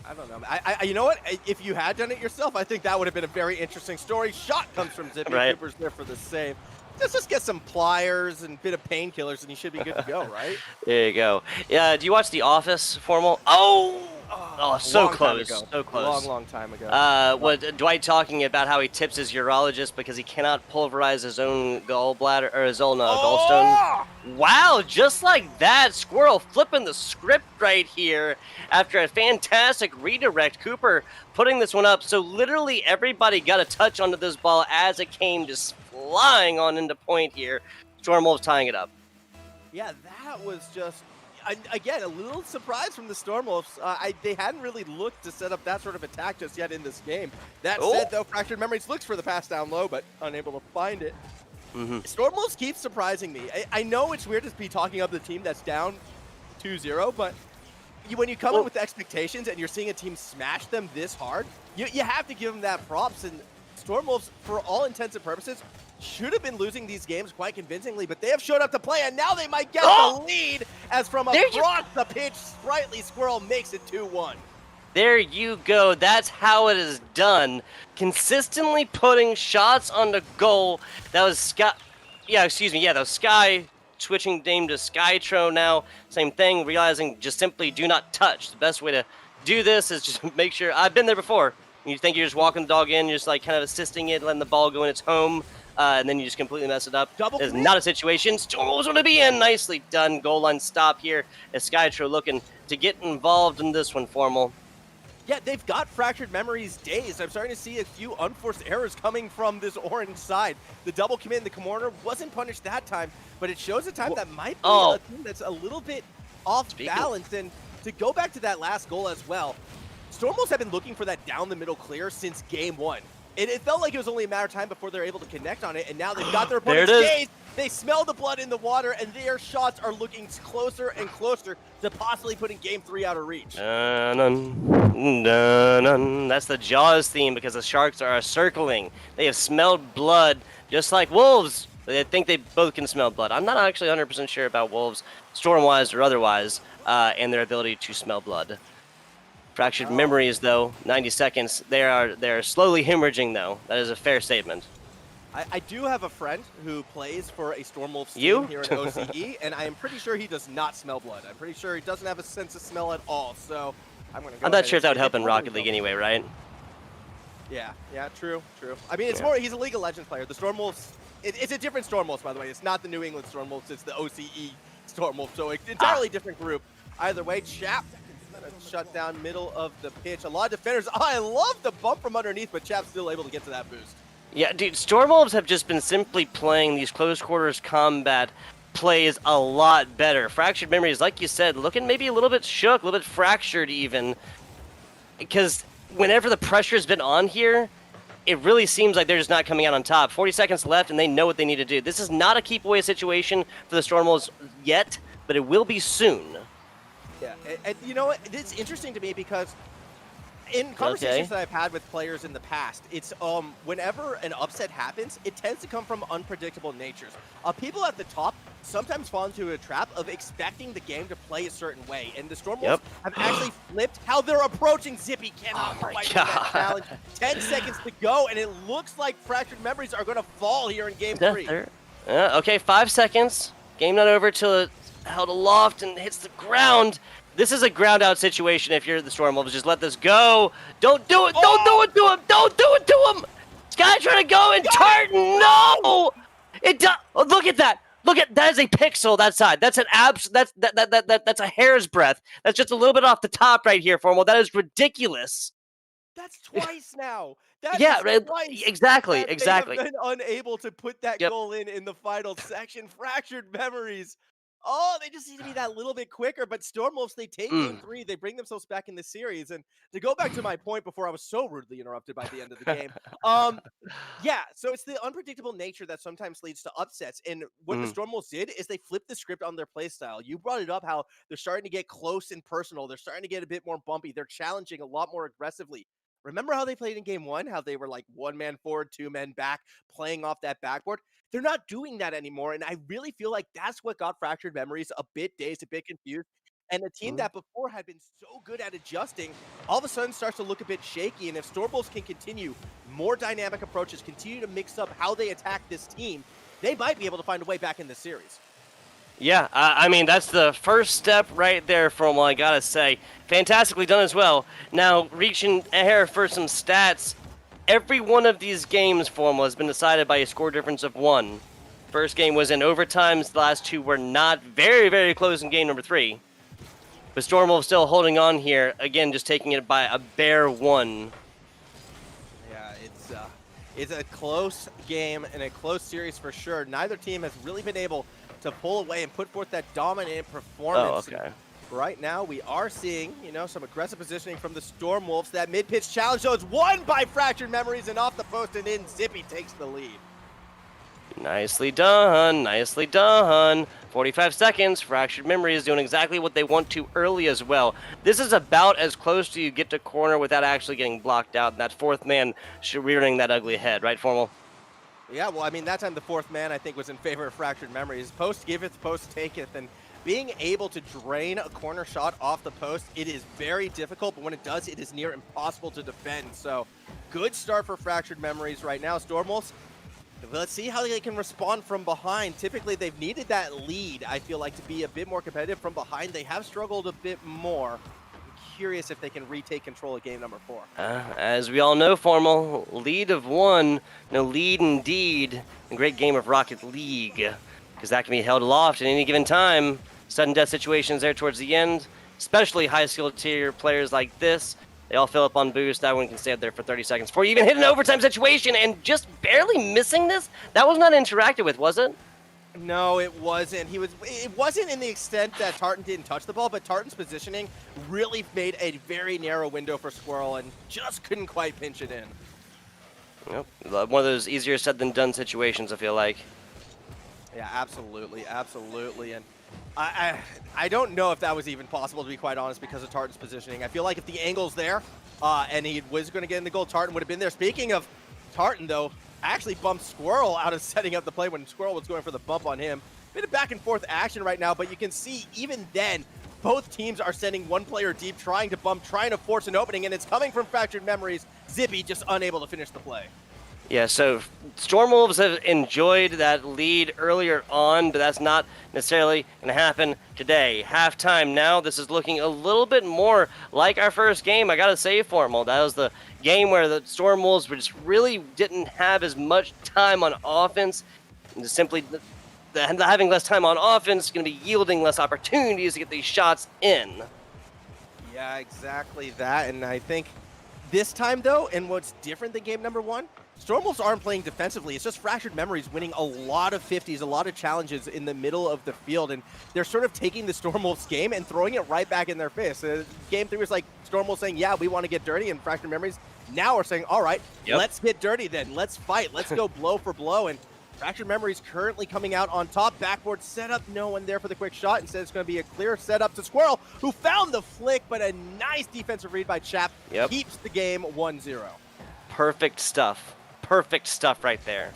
I don't know. You know what? If you had done it yourself, I think that would have been a very interesting story. Shot comes from Zippy. Right. Cooper's there for the save. Just get some pliers and a bit of painkillers, and you should be good to go, right? There you go. Yeah. Do you watch The Office, Formal? Oh, so close. So close. Long time ago. What Dwight talking about how he tips his urologist because he cannot pulverize his own gallbladder or his own gallstone. Wow, just like that, Squirrel flipping the script right here after a fantastic redirect. Cooper putting this one up. So literally everybody got a touch onto this ball as it came just flying on into point here. Stormwolves tying it up. Yeah, that was just, again, a little surprise from the Stormwolves. They hadn't really looked to set up that sort of attack just yet in this game. That said, though, Fractured Memories looks for the pass down low, but unable to find it. Stormwolves keep surprising me. I know it's weird to be talking up the team that's down 2-0, but when you come in with expectations and you're seeing a team smash them this hard, you have to give them that props. And Stormwolves, for all intents and purposes, should have been losing these games quite convincingly, but they have showed up to play, and now they might get the lead as from across the pitch, Sprightly Squirrel makes it 2-1. There you go. That's how it is done. Consistently putting shots on the goal. That was Scott. yeah, excuse me, yeah, the Sky switching name to Skytro now, same thing, realizing just simply do not touch. The best way to do this is just make sure, I've been there before. You think you're just walking the dog in, you're just like kind of assisting it, letting the ball go in its home, and then you just completely mess it up. Double There's commit. not a situation. Stormwolves going to be in. Nicely done. Goal line stop here as Skytro looking to get involved in this one, Formal. Yeah, they've got Fractured Memories dazed. I'm starting to see a few unforced errors coming from this orange side. The double commit in the corner wasn't punished that time, but it shows a time that might be a team that's a little bit off balance. And to go back to that last goal as well, Stormwolves have been looking for that down the middle clear since game one. It felt like it was only a matter of time before they're able to connect on it, and now they've got their opponent's dazed. They smell the blood in the water, and their shots are looking closer and closer to possibly putting Game 3 out of reach. That's the Jaws theme because the sharks are circling. They have smelled blood just like wolves. They think they both can smell blood. I'm not actually 100% sure about wolves, storm-wise or otherwise, and their ability to smell blood. Fractured Memories, though, 90 seconds. They're slowly hemorrhaging, though. That is a fair statement. I do have a friend who plays for a Stormwolves team here in OCE, and I am pretty sure he does not smell blood. I'm pretty sure he doesn't have a sense of smell at all, so I'm going to go I'm not sure if that would help in Rocket League anyway, right? Yeah, true. I mean, it's more, he's a League of Legends player. The Stormwolves, it's a different Stormwolves, by the way. It's not the New England Stormwolves, it's the OCE Stormwolves, so it's an entirely different group. Either way, Chap shut down middle of the pitch. A lot of defenders. Oh, I love the bump from underneath, but Chap's still able to get to that boost. Yeah, dude, Stormwolves have just been simply playing these close quarters combat plays a lot better. Fractured Memories, like you said, looking maybe a little bit shook, a little bit fractured even. Because whenever the pressure's been on here, it really seems like they're just not coming out on top. 40 seconds left, and they know what they need to do. This is not a keep away situation for the Stormwolves yet, but it will be soon. Yeah, and you know what? It's interesting to me because in conversations that I've had with players in the past, it's whenever an upset happens, it tends to come from unpredictable natures. People at the top sometimes fall into a trap of expecting the game to play a certain way, and the Stormwolves have actually flipped how they're approaching Zippy. Cannot quite do that challenge. 10 seconds to go, and it looks like Fractured Memories are going to fall here in Game 3. Okay, 5 seconds. Game not over till it's held aloft and hits the ground. This is a ground out situation if you're the Stormwolves. Just let this go. Don't do it. Don't do it to him. Don't do it to him. Sky trying to go and tartan. No! It does. Look at that. Look at that is a pixel that side. That's an that's a hair's breadth. That's just a little bit off the top right here, Formal. That is ridiculous. That's twice now. That is twice exactly. They have been unable to put that goal in the final section. Fractured Memories. Oh, they just need to be that little bit quicker. But Stormwolves, they take Game 3. They bring themselves back in the series. And to go back to my point before I was so rudely interrupted by the end of the game, yeah, so it's the unpredictable nature that sometimes leads to upsets. And what the Stormwolves did is they flipped the script on their play style. You brought it up how they're starting to get close and personal. They're starting to get a bit more bumpy. They're challenging a lot more aggressively. Remember how they played in Game 1? How they were like 1 man forward, 2 men back, playing off that backboard? They're not doing that anymore, and I really feel like that's what got Fractured Memories a bit dazed, a bit confused, and a team that before had been so good at adjusting, all of a sudden starts to look a bit shaky, and if Stormwolves can continue more dynamic approaches, continue to mix up how they attack this team, they might be able to find a way back in the series. Yeah, I mean, that's the first step right there from, I gotta say. Fantastically done as well. Now, reaching ahead for some stats. Every one of these games, Formal, has been decided by a score difference of 1. First game was in overtimes. The last 2 were not. Very, very close in game number 3. But Stormwolves still holding on here. Again, just taking it by a bare 1. Yeah, it's a close game and a close series for sure. Neither team has really been able to pull away and put forth that dominant performance. Oh, okay. Right now, we are seeing, some aggressive positioning from the Stormwolves. That mid-pitch challenge, though, is won by Fractured Memories, and off the post and in, Zippy takes the lead. Nicely done, nicely done. 45 seconds, Fractured Memories doing exactly what they want to early as well. This is about as close to you get to corner without actually getting blocked out, and that fourth man rearing that ugly head, right, Formal? Yeah, well, I mean, that time the fourth man, I think, was in favor of Fractured Memories. Post giveth, post taketh, and being able to drain a corner shot off the post, it is very difficult, but when it does, it is near impossible to defend. So, good start for Fractured Memories right now. Stormwolves, Let's see how they can respond from behind. Typically, they've needed that lead, I feel like, to be a bit more competitive from behind. They have struggled a bit more. I'm curious if they can retake control of game number 4. As we all know, Formal, lead of 1, no lead indeed. A great game of Rocket League, because that can be held aloft at any given time. Sudden death situations there towards the end, especially high skill tier players like this. They all fill up on boost. That one can stay up there for 30 seconds before you even hit an overtime situation, and just barely missing this? That was not interacted with, was it? No, it wasn't. It wasn't in the extent that Tartan didn't touch the ball, but Tartan's positioning really made a very narrow window for Squirrel and just couldn't quite pinch it in. Yep. One of those easier said than done situations, I feel like. Yeah, absolutely, absolutely. And I don't know if that was even possible, to be quite honest, because of Tartan's positioning. I feel like if the angle's there and he was going to get in the goal, Tartan would have been there. Speaking of Tartan, though, actually bumped Squirrel out of setting up the play when Squirrel was going for the bump on him. Bit of back and forth action right now, but you can see even then, both teams are sending one player deep, trying to bump, trying to force an opening, and it's coming from Fractured Memories. Zippy just unable to finish the play. Yeah, so Stormwolves have enjoyed that lead earlier on, but that's not necessarily going to happen today. Halftime now, this is looking a little bit more like our first game, I got to say, Formal. That was the game where the Stormwolves just really didn't have as much time on offense, and just simply having less time on offense is going to be yielding less opportunities to get these shots in. Yeah, exactly that, and I think this time, though, and what's different than game number 1, Stormwolves aren't playing defensively. It's just Fractured Memories winning a lot of 50s, a lot of challenges in the middle of the field, and they're sort of taking the Stormwolves game and throwing it right back in their face. Game 3 was like Stormwolves saying, yeah, we want to get dirty, and Fractured Memories now are saying, all right, let's get dirty then. Let's fight. Let's go blow for blow, and Fractured Memories currently coming out on top. Backboard setup, no one there for the quick shot. Instead, it's going to be a clear setup to Squirrel, who found the flick, but a nice defensive read by Chap keeps the game 1-0. Perfect stuff. Perfect stuff right there.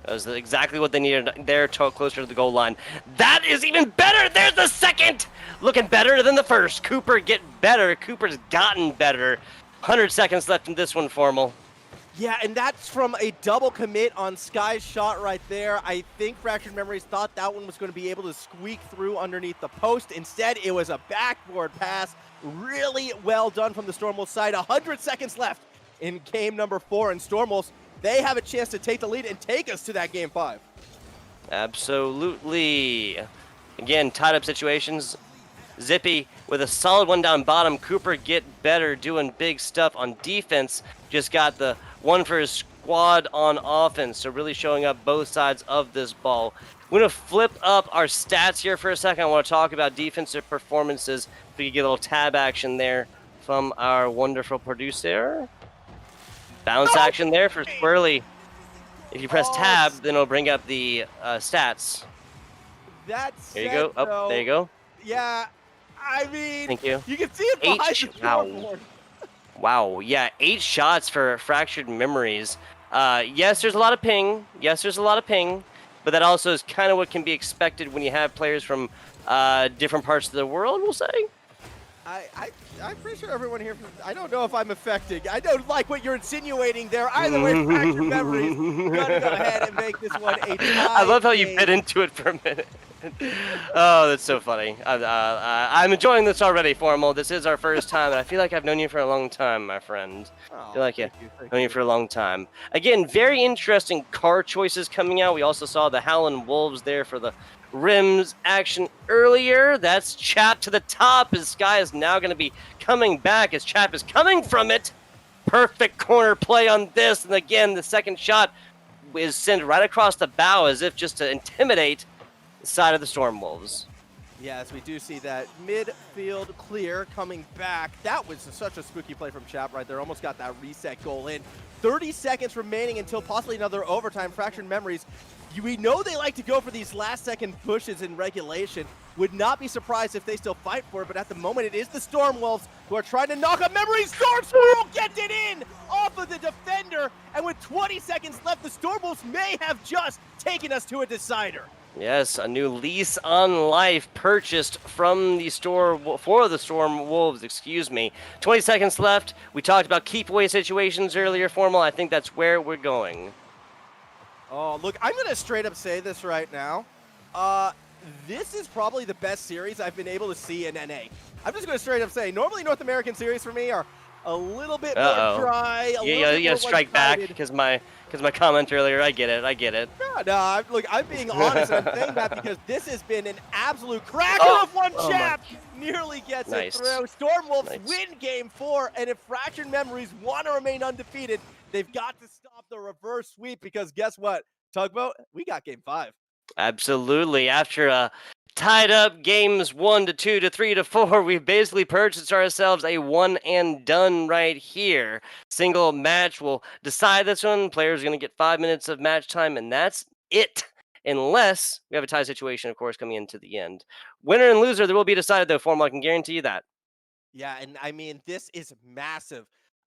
That was exactly what they needed there, closer to the goal line. That is even better! There's the second! Looking better than the first. Cooper get better. Cooper's gotten better. 100 seconds left in this one, Formal. Yeah, and that's from a double commit on Sky's shot right there. I think Fractured Memories thought that one was going to be able to squeak through underneath the post. Instead, it was a backboard pass. Really well done from the Stormwolves side. 100 seconds left in game number 4, and Stormwolves, they have a chance to take the lead and take us to that game 5. Absolutely. Again, tied up situations. Zippy with a solid one down bottom. Cooper get better, doing big stuff on defense. Just got the one for his squad on offense, so really showing up both sides of this ball. We're going to flip up our stats here for a second. I want to talk about defensive performances. If we could get a little tab action there from our wonderful producer. Bounce action there for Squirrely. If you press tab, then it'll bring up the stats. That's there you go. Oh, there you go. Yeah, I mean, thank you. You can see it behind the scoreboard. Wow, yeah, 8 shots for Fractured Memories. Yes, there's a lot of ping. But that also is kind of what can be expected when you have players from different parts of the world, we'll say. I'm pretty sure everyone here, I don't know if I'm affecting. I don't like what you're insinuating there. Either way, Fractured Memories gonna go ahead and make this one a tie. I love how you bit into it for a minute. Oh, that's so funny. I'm enjoying this already, Formal. This is our first time, and I feel like I've known you for a long time, my friend. I feel like I've known you for a long time. Again, very interesting car choices coming out. We also saw the Howlin' Wolves there for the rims action earlier. That's Chap to the top. As Sky is now going to be coming back as Chap is coming from it. Perfect corner play on this. And again, the second shot is sent right across the bow as if just to intimidate the side of the Stormwolves. Yes, we do see that midfield clear coming back. That was such a spooky play from Chap right there. Almost got that reset goal in. 30 seconds remaining until possibly another overtime. Fractured Memories. We know they like to go for these last-second pushes in regulation. Would not be surprised if they still fight for it, but at the moment it is the Stormwolves who are trying to knock up Memories. Squirrel gets it in off of the defender, and with 20 seconds left, the Stormwolves may have just taken us to a decider. Yes, a new lease on life purchased from the store for the Storm Wolves, 20 seconds left. We talked about keep away situations earlier, Formal. I think that's where we're going. Oh, look, I'm going to straight up say this right now. This is probably the best series I've been able to see in NA. I'm just going to straight up say, normally North American series for me are a little bit more dry, a little bit You more gotta strike back one-sided. because my comment earlier. I get it. No, look, I'm being honest, and I'm saying that because this has been an absolute cracker Oh! of one Oh my- chap. Nearly gets it Nice. through. Stormwolves Nice. win game 4, and if Fractured Memories want to remain undefeated, they've got to stop the reverse sweep because guess what? Tugboat, we got game 5. Absolutely. After tied up games 1 to 2 to 3 to 4, we've basically purchased ourselves a one and done right here. Single match will decide this one. Players are going to get 5 minutes of match time, and that's it. Unless we have a tie situation, of course, coming into the end. Winner and loser, there will be decided, though, Formal. I can guarantee you that. Yeah, and I mean, this is massive.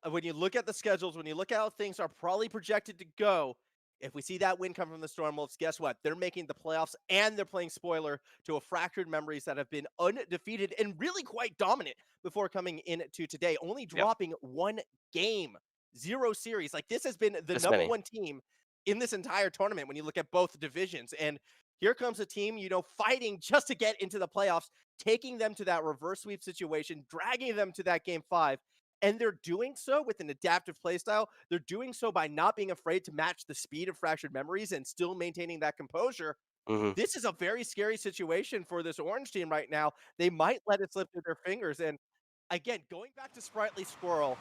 When you look at the schedules, when you look at how things are probably projected to go, if we see that win come from the Stormwolves, guess what? They're making the playoffs, and they're playing spoiler to a Fractured Memories that have been undefeated and really quite dominant before coming into today, only dropping one game, 0 series. Like, this has been the This number many. one team in this entire tournament when you look at both divisions. And here comes a team, fighting just to get into the playoffs, taking them to that reverse sweep situation, dragging them to that game 5. And they're doing so with an adaptive playstyle. They're doing so by not being afraid to match the speed of Fractured Memories and still maintaining that composure. Mm-hmm. This is a very scary situation for this Orange team right now. They might let it slip through their fingers. And again, going back to Sprightly Squirrel,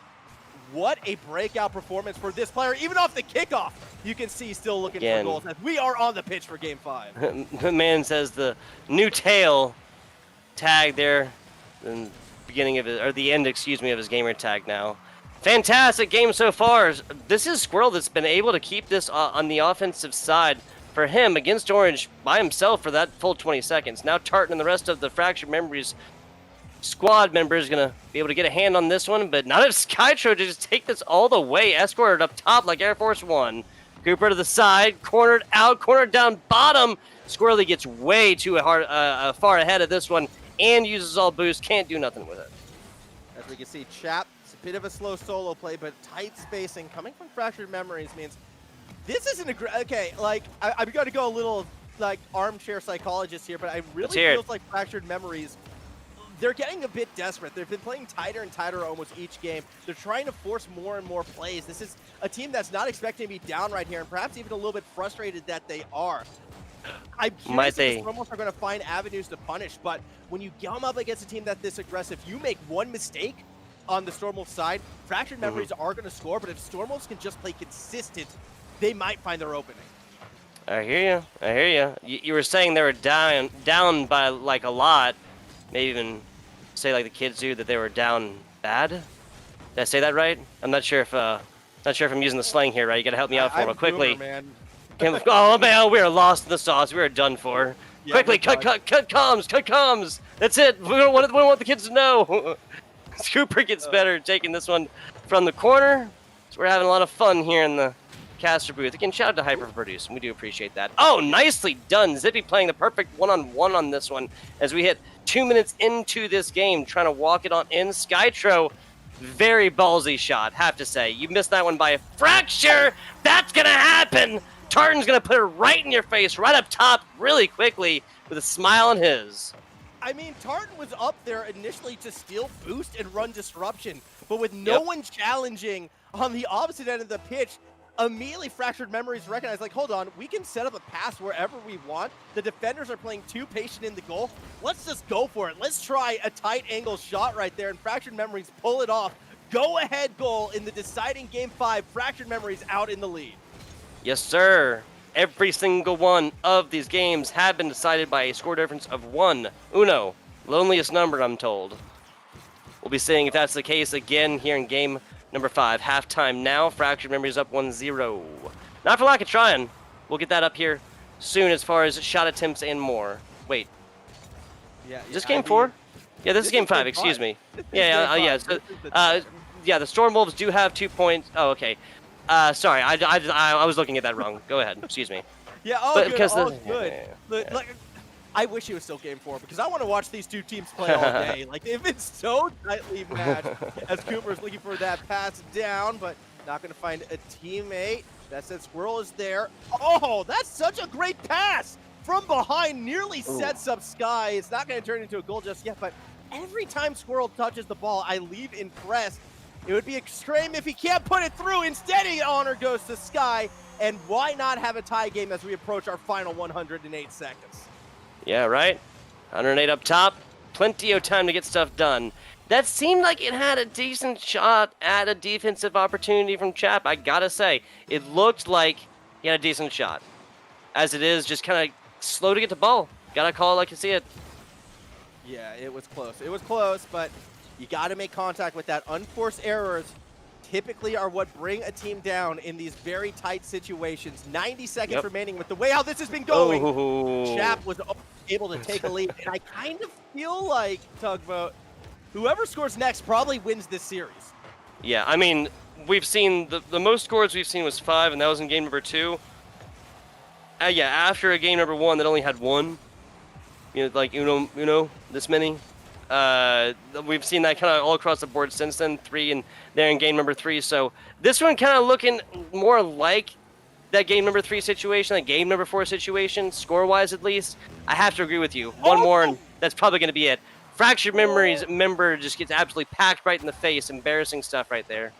what a breakout performance for this player. Even off the kickoff, you can see still looking for goals. As we are on the pitch for game 5. The man says the new tail tag there, the beginning of it, or the end, excuse me, of his gamer tag now. Fantastic game so far. This is Squirrel that's been able to keep this on the offensive side for him against Orange by himself for that full 20 seconds. Now Tartan and the rest of the Fractured Memories squad members going to be able to get a hand on this one, but not if Skytro to just take this all the way, escorted up top like Air Force One. Cooper to the side, cornered out, cornered down bottom. Squirrely gets way too far ahead of this one and uses all boost, can't do nothing with it. As we can see, Chap, it's a bit of a slow solo play, but tight spacing coming from Fractured Memories means this isn't a okay. Like I'm going to go a little like armchair psychologist here, but I really feels like Fractured Memories, they're getting a bit desperate. They've been playing tighter and tighter almost each game. They're trying to force more and more plays. This is a team that's not expecting to be down right here, and perhaps even a little bit frustrated that they are. I'm curious if the Stormwolves are going to find avenues to punish, but when you come up against a team that's this aggressive, you make one mistake on the Stormwolves side, Fractured Memories are going to score, but if Stormwolves can just play consistent, they might find their opening. I hear you. You were saying they were down by like a lot. Maybe even say like the kids do that they were down bad. Did I say that right? I'm not sure if I'm using the slang here right. You gotta help me out for it quickly. Boomer, man. Oh man, we are lost in the sauce. We are done for. Yeah, Quickly, cut comms. That's it. We don't want the kids to know. Cooper gets better taking this one from the corner. So we're having a lot of fun here in the caster booth. Again, shout out to Hyper for producing. We do appreciate that. Oh, nicely done. Zippy playing the perfect one-on-one on this one as we hit 2 minutes into this game, trying to walk it on in. Skytro, very ballsy shot, have to say. You missed that one by a fracture. That's going to happen. Tartan's going to put it right in your face, right up top, really quickly, with a smile on his. I mean, Tartan was up there initially to steal boost and run disruption, but with no one challenging on the opposite end of the pitch, immediately Fractured Memories recognized, like, hold on, we can set up a pass wherever we want. The defenders are playing too patient in the goal. Let's just go for it. Let's try a tight angle shot right there, and Fractured Memories pull it off. Go-ahead goal in the deciding Game 5. Fractured Memories out in the lead. Yes, sir. Every single one of these games have been decided by a score difference of 1. Uno. Loneliest number, I'm told. We'll be seeing if that's the case again here in game number 5. Halftime now. Fractured Memories up 1-0. Not for lack of trying. We'll get that up here soon as far as shot attempts and more. Wait. Yeah, Is this game 4? Yeah, this is game 5. Excuse me. Yeah. So, yeah, the Stormwolves do have 2 points. Oh, okay. Sorry, I was looking at that wrong. Go ahead. Excuse me. Yeah, good. Like, I wish it was still game 4 because I want to watch these two teams play all day. Like, they've been so tightly matched as Cooper's looking for that pass down, but not going to find a teammate. That said, Squirrel is there. Oh, that's such a great pass from behind. Nearly sets up Sky. It's not going to turn into a goal just yet, but every time Squirrel touches the ball, I leave impressed. It would be extreme if he can't put it through. Instead, honor goes to Sky. And why not have a tie game as we approach our final 108 seconds? Yeah, right? 108 up top. Plenty of time to get stuff done. That seemed like it had a decent shot at a defensive opportunity from Chap, I gotta say. It looked like he had a decent shot. As it is, just kind of slow to get the ball. Gotta call it like you see it. Yeah, it was close. It was close, but you got to make contact with that. Unforced errors typically are what bring a team down in these very tight situations. 90 seconds remaining with the way how this has been going. Chap was able to take a lead, and I kind of feel like, Tugboat, whoever scores next probably wins this series. Yeah, I mean, we've seen the most scores we've seen was 5, and that was in game number 2. Yeah, after a game number 1 that only had 1, you know, like uno, this many. We've seen that kind of all across the board since then. 3 and there in game number 3. So this one kind of looking more like that game number 3 situation, that game number 4 situation, score-wise at least. I have to agree with you. One more, and that's probably going to be it. Fractured Memories member just gets absolutely packed right in the face. Embarrassing stuff right there.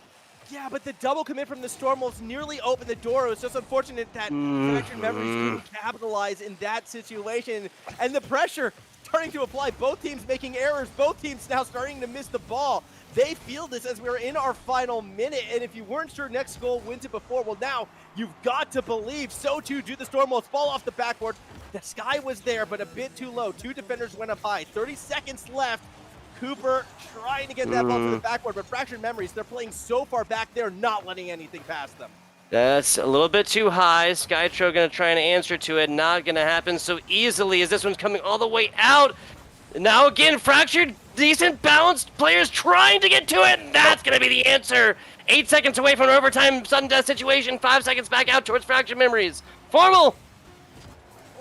Yeah, but the double commit from the Stormwolves nearly opened the door. It was just unfortunate that Fractured Memories couldn't capitalize in that situation. And the pressure starting to apply. Both teams making errors. Both teams now starting to miss the ball. They feel this as we're in our final minute. And if you weren't sure next goal wins it before, well, now you've got to believe. So too do the Stormwolves. Fall off the backboard. The Sky was there, but a bit too low. 2 defenders went up high. 30 seconds left. Cooper trying to get that ball to the backboard, but Fractured Memories, they're playing so far back, they're not letting anything past them. That's a little bit too high. Skytro going to try and answer to it. Not going to happen so easily as this one's coming all the way out. Now again, Fractured, decent balanced players trying to get to it. That's going to be the answer. 8 seconds away from an overtime sudden death situation. 5 seconds back out towards Fractured Memories. Formal.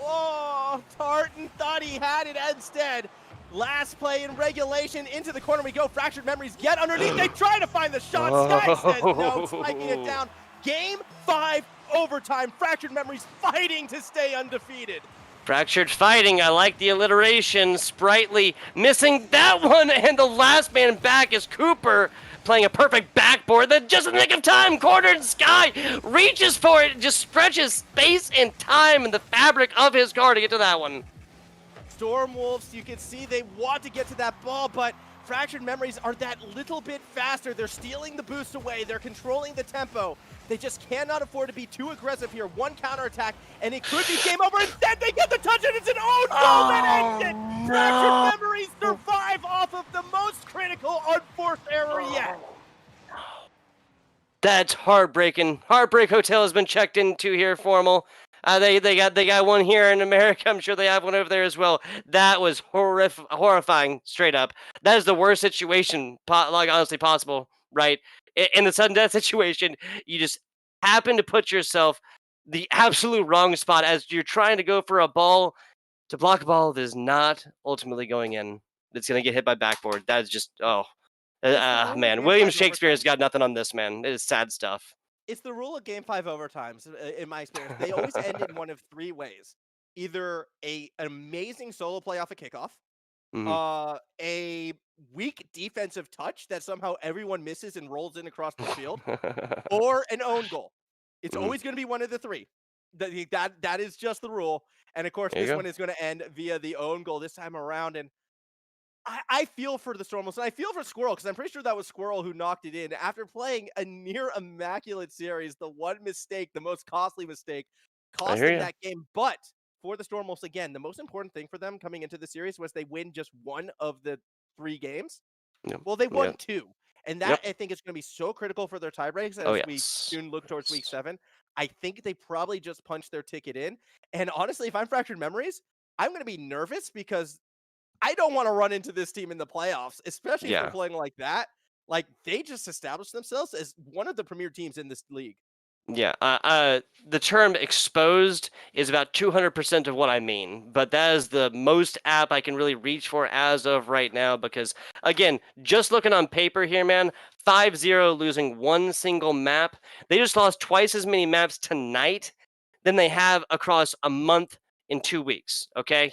Oh, Tartan thought he had it instead. Last play in regulation, into the corner we go. Fractured Memories get underneath. They try to find the shot. Sky says no, spiking it down. Game 5 overtime. Fractured Memories fighting to stay undefeated. Fractured fighting. I like the alliteration. Sprightly missing that one, and the last man back is Cooper playing a perfect backboard. Then just in the nick of time, cornered Sky reaches for it, just stretches space and time in the fabric of his car to get to that one. Stormwolves, you can see they want to get to that ball, but Fractured Memories are that little bit faster. They're stealing the boost away. They're controlling the tempo. They just cannot afford to be too aggressive here. One counterattack, and it could be game over. Instead, they get the touch, and it's an own goal that ends it. Fractured Memories survive off of the most critical unforced error yet. That's heartbreaking. Heartbreak Hotel has been checked into here, Formal. They got one here in America. I'm sure they have one over there as well. That was horrifying, straight up. That is the worst situation, like honestly possible, right? In the sudden death situation, you just happen to put yourself the absolute wrong spot as you're trying to go for a ball to block a ball that is not ultimately going in. It's gonna get hit by backboard. That is just man. William Shakespeare has got nothing on this, man. It is sad stuff. It's the rule of Game 5 overtimes, in my experience. They always end in one of 3 ways. Either an amazing solo play off a kickoff, a weak defensive touch that somehow everyone misses and rolls in across the field, or an own goal. It's always going to be one of the 3. That is just the rule. And of course, this one is going to end via the own goal this time around. And I feel for the Stormwolves, and I feel for Squirrel, because I'm pretty sure that was Squirrel who knocked it in. After playing a near immaculate series, the one mistake, the most costly mistake, cost them that game. But for the Stormwolves, again, the most important thing for them coming into the series was they win just 1 of the 3 games. Well, they won 2. And that, I think, is going to be so critical for their tiebreaks as we soon look towards Week 7. I think they probably just punched their ticket in. And honestly, if I'm Fractured Memories, I'm going to be nervous because I don't want to run into this team in the playoffs, especially if they're playing like that. Like, they just established themselves as one of the premier teams in this league. Yeah, the term exposed is about 200% of what I mean, but that is the most app I can really reach for as of right now because, again, just looking on paper here, man, 5-0 losing one single map. They just lost twice as many maps tonight than they have across a month in 2 weeks, okay?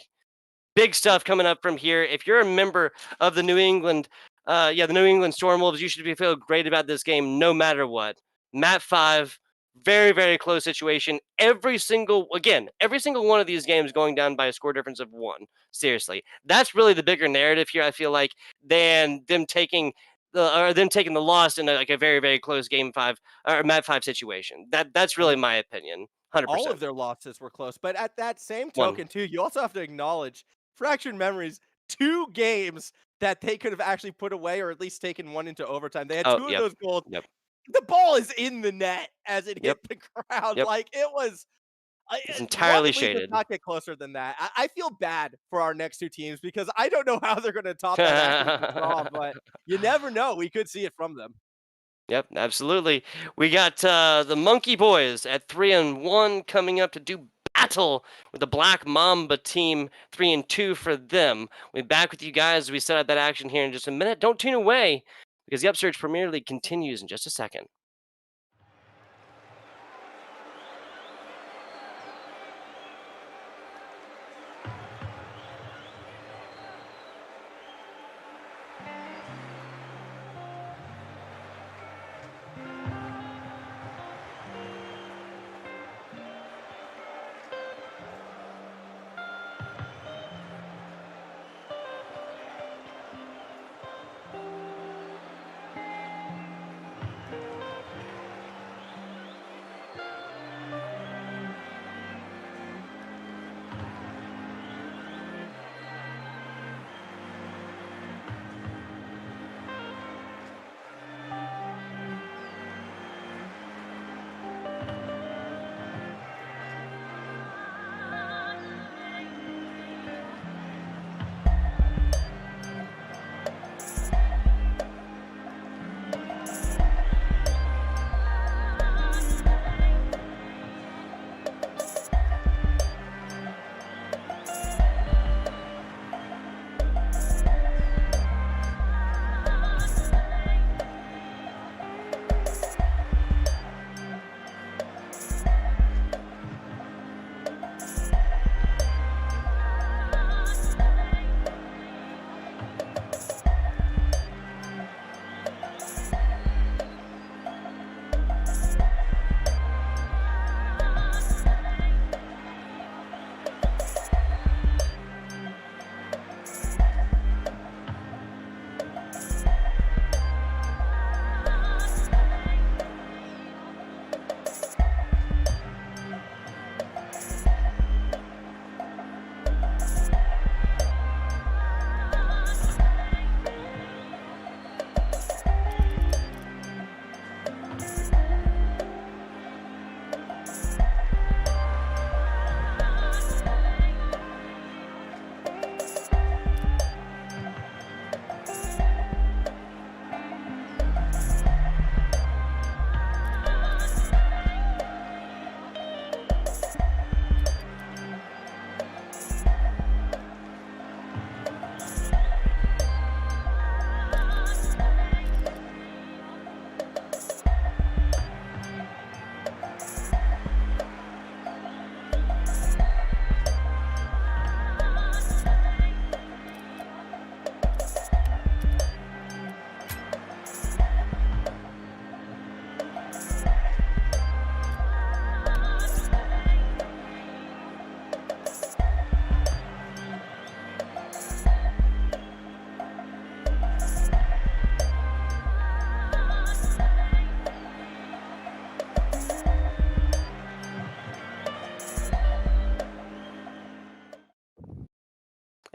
Big stuff coming up from here. If you're a member of the New England, the New England Storm Wolves, you should feel great about this game no matter what. Map 5, very, very close situation. Every single one of these games going down by a score difference of 1. Seriously. That's really the bigger narrative here, I feel like, than them taking the loss in a very, very close game 5 or map 5 situation. That's I really mean, my opinion. 100%. all of their losses were close, but at that same One. token, too, you also have to acknowledge Fractured Memories, 2 games that they could have actually put away or at least taken one into overtime. They had Oh, 2 of yep. those goals. Yep. The ball is in the net as it Yep. hit the ground. Yep. Like, it was It's one entirely league does shaded. not get closer than that. I feel bad for our next 2 teams because I don't know how they're going to top that accuracy draw, but you never know. We could see it from them. Yep, absolutely. We got the Monkey Boys at 3-1 coming up to do battle with the Black Mamba team, 3-2 for them. We'll be back with you guys as we set up that action here in just a minute. Don't tune away because the Upsurge Premier League continues in just a second.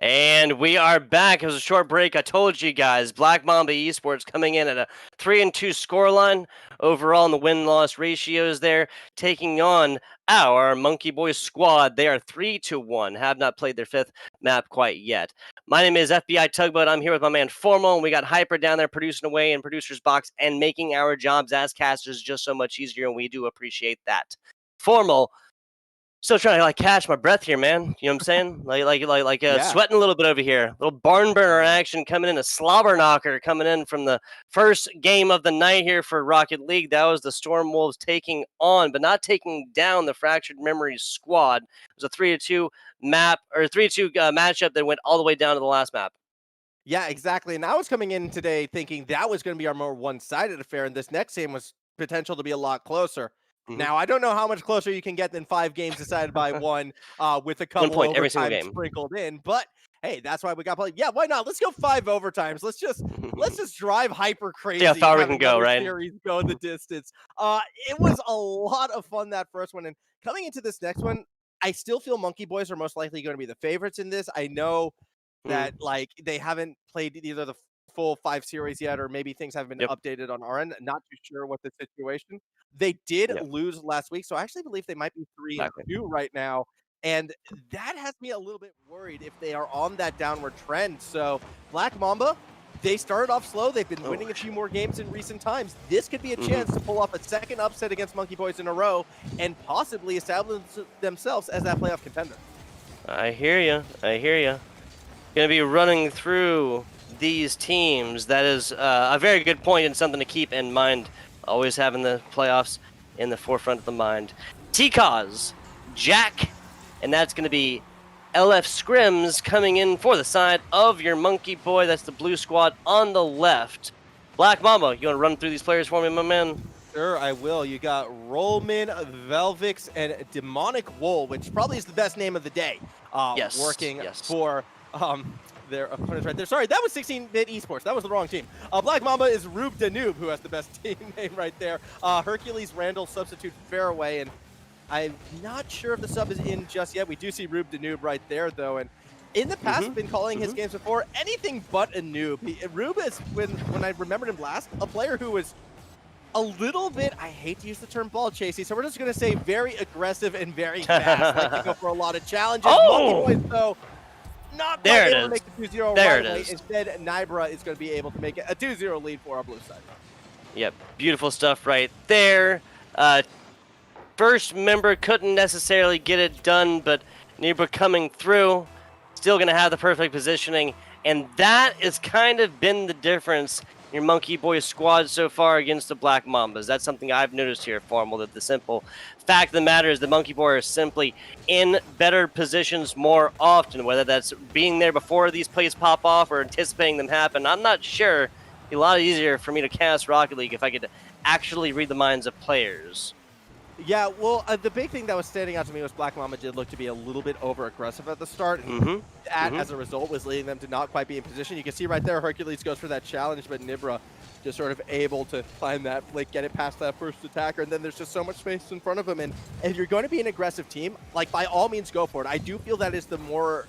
And we are back. It was a short break. I told you guys, Black Mamba Esports coming in at a 3-2 scoreline overall in the win-loss ratios there, taking on our Monkey Boy squad. They are 3-1, have not played their 5th map quite yet. My name is FBI Tugboat. I'm here with my man Formal, and we got Hyper down there producing away in producer's box and making our jobs as casters just so much easier, and we do appreciate that. Formal, still trying to catch my breath here, man. You know what I'm saying? Yeah. Sweating a little bit over here. A little barn burner action coming in, a slobber knocker coming in from the first game of the night here for Rocket League. That was the Storm Wolves taking on, but not taking down the Fractured Memories squad. It was a 3-2 map or 3-2 matchup that went all the way down to the last map. Yeah, exactly. And I was coming in today thinking that was going to be our more one-sided affair, and this next game was potential to be a lot closer. Now, I don't know how much closer you can get than 5 games decided by one with a couple point every single overtimes game. sprinkled in. But hey, that's why we got played. Yeah, why not? Let's go 5 overtimes. Let's just drive hyper crazy. See how far we have can go, another right? Series go the distance. It was a lot of fun that first one, and coming into this next one, I still feel Monkey Boys are most likely going to be the favorites in this. I know that they haven't played either the full 5 series yet, or maybe things haven't been updated on our end. Not too sure what the situation. They did lose last week, so I actually believe they might be 3-2 right now, and that has me a little bit worried if they are on that downward trend. So Black Mamba, they started off slow. They've been winning a few more games in recent times. This could be a chance to pull off a second upset against Monkey Boys in a row and possibly establish themselves as that playoff contender. I hear you. I hear you. Going to be running through these teams. That is a very good point and something to keep in mind. Always having the playoffs in the forefront of the mind. T-Cause, Jack, and that's going to be LF Scrims coming in for the side of your Monkey Boy. That's the blue squad on the left. Black Mamba, you want to run through these players for me, my man? Sure, I will. You got Rollman, Velvix, and Demonic Wool, which probably is the best name of the day. Working for their opponents right there. Sorry, that was 16-bit esports. That was the wrong team. Black Mamba is Rube Danube, who has the best team name right there. Hercules Randall, substitute Fairway, and I'm not sure if the sub is in just yet. We do see Rube Danube right there, though, and in the past, been calling his games before anything but a noob. Rube is, when I remembered him last, a player who was a little bit, I hate to use the term ball chasing, so we're just going to say very aggressive and very fast. Like to go for a lot of challenges. Monkey Boys, though, not quite able to make the 2-0 right away. Instead, Nibra is going to be able to make it a 2-0 lead for our blue side. Yep, beautiful stuff right there. First member couldn't necessarily get it done, but Nibra coming through, still going to have the perfect positioning, and that has kind of been the difference in your Monkey Boy squad so far against the Black Mambas. That's something I've noticed here, Formal, that the simple fact of the matter is the Monkey Boy are simply in better positions more often, whether that's being there before these plays pop off or anticipating them happen. I'm not sure. It'd be a lot easier for me to cast Rocket League if I could actually read the minds of players. Yeah, well, the big thing that was standing out to me was Black Mamba did look to be a little bit over-aggressive at the start, and that, as a result, was leading them to not quite be in position. You can see right there, Hercules goes for that challenge, but Nibra just sort of able to climb that, like, get it past that first attacker, and then there's just so much space in front of him. And if you're going to be an aggressive team, like, by all means, go for it. I do feel that is the more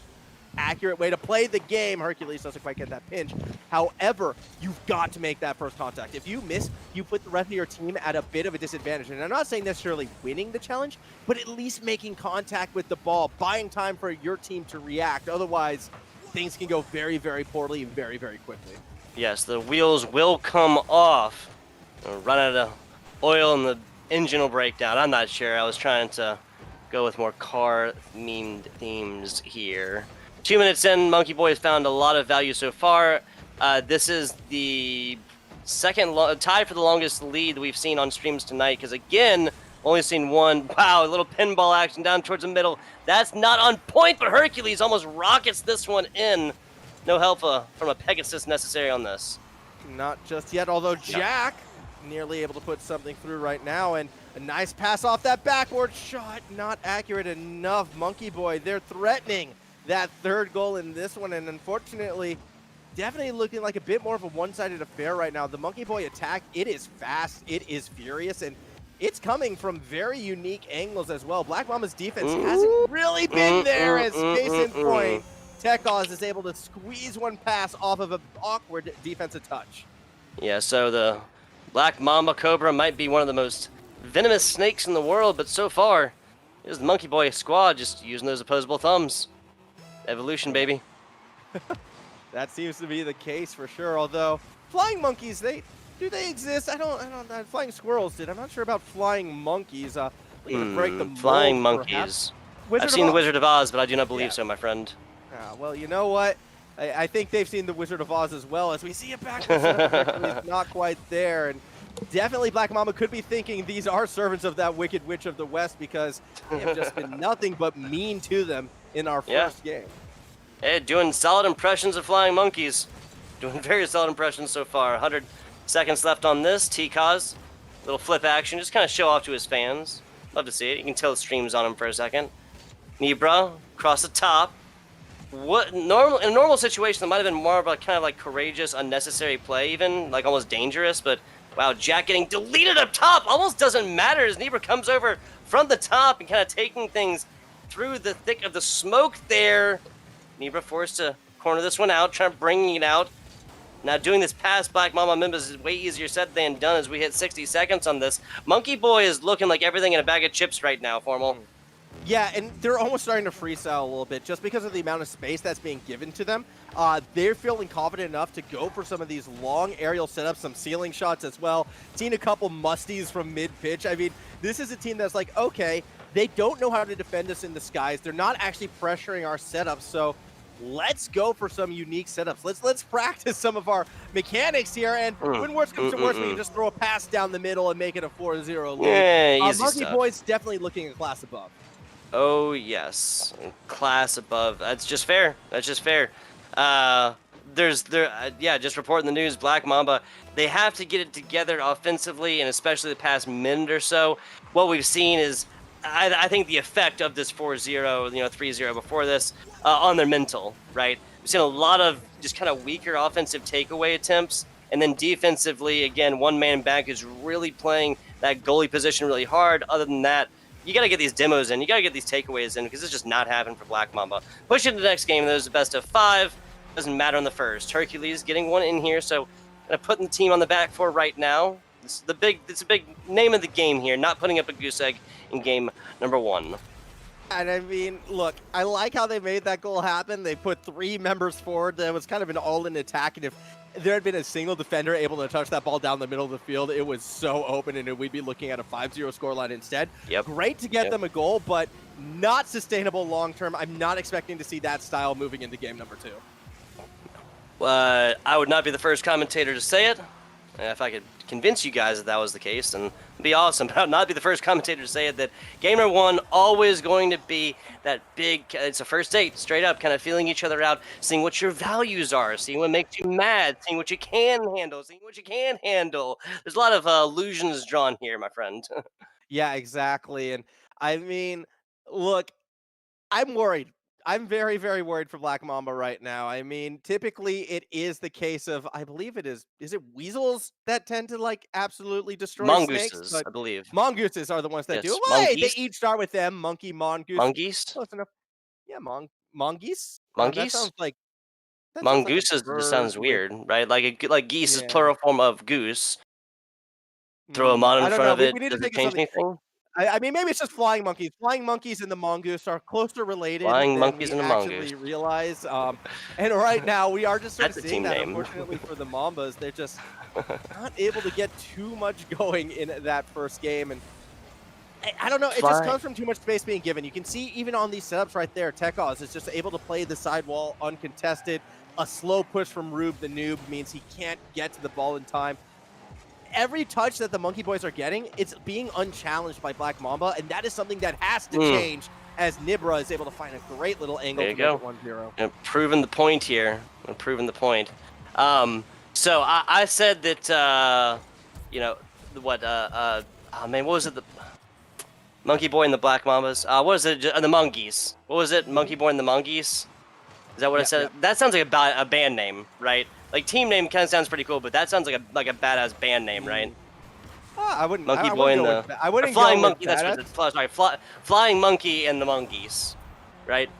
accurate way to play the game. Hercules doesn't quite get that pinch. However, you've got to make that first contact. If you miss, you put the rest of your team at a bit of a disadvantage. And I'm not saying necessarily winning the challenge, but at least making contact with the ball, buying time for your team to react. Otherwise, things can go very, very poorly and very, very quickly. Yes, the wheels will come off. Run out of oil and the engine will break down. I'm not sure. I was trying to go with more car-themed themes here. 2 minutes in, Monkey Boy has found a lot of value so far. This is the second tie for the longest lead we've seen on streams tonight, because again, only seen one. Wow, a little pinball action down towards the middle. That's not on point, but Hercules almost rockets this one in. No help from a Pegasus necessary on this. Not just yet, although Jack nearly able to put something through right now, and a nice pass off that backward shot. Not accurate enough. Monkey Boy, they're threatening that third goal in this one, and unfortunately, definitely looking like a bit more of a one-sided affair right now. The Monkey Boy attack, it is fast, it is furious, and it's coming from very unique angles as well. Black Mamba's defense hasn't really been there, as case in point, Tekos is able to squeeze one pass off of an awkward defensive touch. Yeah, so the Black Mamba Cobra might be one of the most venomous snakes in the world, but so far, it was the Monkey Boy squad just using those opposable thumbs. Evolution, baby. That seems to be the case for sure. Although flying monkeys, do they exist? I don't. Flying squirrels did. I'm not sure about flying monkeys. We're gonna break the mold, Flying perhaps. monkeys. Wizard I've of seen The Oz. Wizard of Oz, but I do not believe Yeah. so, my friend. Well, you know what? I think they've seen The Wizard of Oz as well, as we see it backwards. It's not quite there, and definitely Black Mamba could be thinking these are servants of that Wicked Witch of the West, because they have just been nothing but mean to them in our first game. Hey, doing solid impressions of flying monkeys. Doing very solid impressions so far. 100 seconds left on this. T-Cause, little flip action, just kind of show off to his fans. Love to see it. You can tell the stream's on him for a second. Nibra, across the top. What in a normal situation, that might have been more of a kind of like courageous, unnecessary play, even like almost dangerous. But wow, Jack getting deleted up top almost doesn't matter as Nibra comes over from the top and kind of taking things through the thick of the smoke there. Nibra forced to corner this one out, trying to bring it out. Now doing this past Black Mamba Members is way easier said than done as we hit 60 seconds on this. Monkey Boy is looking like everything in a bag of chips right now, Formal. Yeah, and they're almost starting to freestyle a little bit just because of the amount of space that's being given to them. They're feeling confident enough to go for some of these long aerial setups, some ceiling shots as well. Seen a couple musties from mid-pitch. I mean, this is a team that's like, okay, they don't know how to defend us in the skies. They're not actually pressuring our setups, so let's go for some unique setups. Let's practice some of our mechanics here, and when worst comes to worst, we can just throw a pass down the middle and make it a 4-0 lead. Yeah, easy Monkey stuff. Boy's definitely looking a class above. Oh, yes. Class above. That's just fair. That's just fair. Just reporting the news, Black Mamba, they have to get it together offensively, and especially the past minute or so. What we've seen is, I think, the effect of this 4-0, 3-0 before this, on their mental, right? We've seen a lot of just kind of weaker offensive takeaway attempts, and then defensively, again, one man back is really playing that goalie position really hard. Other than that, you got to get these demos in. You got to get these takeaways in because it's just not happening for Black Mamba. Push into the next game. There's a best of 5. Doesn't matter on the first. Hercules getting one in here, so kind of putting the team on the back four right now. It's a big name of the game here. Not putting up a goose egg in game number 1. And I mean, look, I like how they made that goal happen. They put 3 members forward. That was kind of an all-in attack, and if there had been a single defender able to touch that ball down the middle of the field, it was so open, and we'd be looking at a 5-0 scoreline instead. Yep. Great to get them a goal, but not sustainable long-term. I'm not expecting to see that style moving into game number 2. I would not be the first commentator to say it. If I could convince you guys that was the case, then it'd be awesome. But I would not be the first commentator to say it, that game number 1 always going to be that big, it's a first date, straight up, kind of feeling each other out, seeing what your values are, seeing what makes you mad, seeing what you can handle, seeing what you can't handle. There's a lot of illusions drawn here, my friend. Yeah, exactly. And I mean, look, I'm worried. I'm very, very worried for Black Mamba right now. I mean, typically it is the case of, I believe it is it weasels that tend to like absolutely destroy snakes? Mongooses, But I believe. mongooses are the ones that Yes, do. Well, hey, they mongoose. each start with M, monkey, mongoose. Mongoose? Close enough. Yeah, mongoose. That Mongoose? sounds like a Mongoose just bird sounds with- weird, right? Like geese is Yeah. plural form of goose. Throw a mon I in don't front know. of it. We need to Does it think of change something. anything? I mean, maybe it's just flying monkeys. Flying monkeys and the mongoose are closer related Flying than monkeys we and the actually mongoose. realize. And right now, we are just sort of That's a seeing team that. name. Unfortunately for the Mambas, they're just not able to get too much going in that first game. And I don't know. It just comes from too much space being given. You can see even on these setups right there, Tekos is just able to play the sidewall uncontested. A slow push from Rube the noob means he can't get to the ball in time. Every touch that the Monkey Boys are getting, it's being unchallenged by Black Mamba, and that is something that has to change as Nibra is able to find a great little angle There you to make go. it 1-0. And proving the point here. Proving the point. So I said that, what was it? The Monkey Boy and the Black Mambas. What was it? The Monkeys. What was it? Monkey Boy and the Monkeys? Is that what I said? Yeah. That sounds like a band name, right? Like team name kind of sounds pretty cool, but that sounds like a badass band name, right? I wouldn't. Monkey I Boy wouldn't and go the with that. I wouldn't Flying go Monkey. with That's that. what it's sorry. Flying Monkey and the Monkeys, right?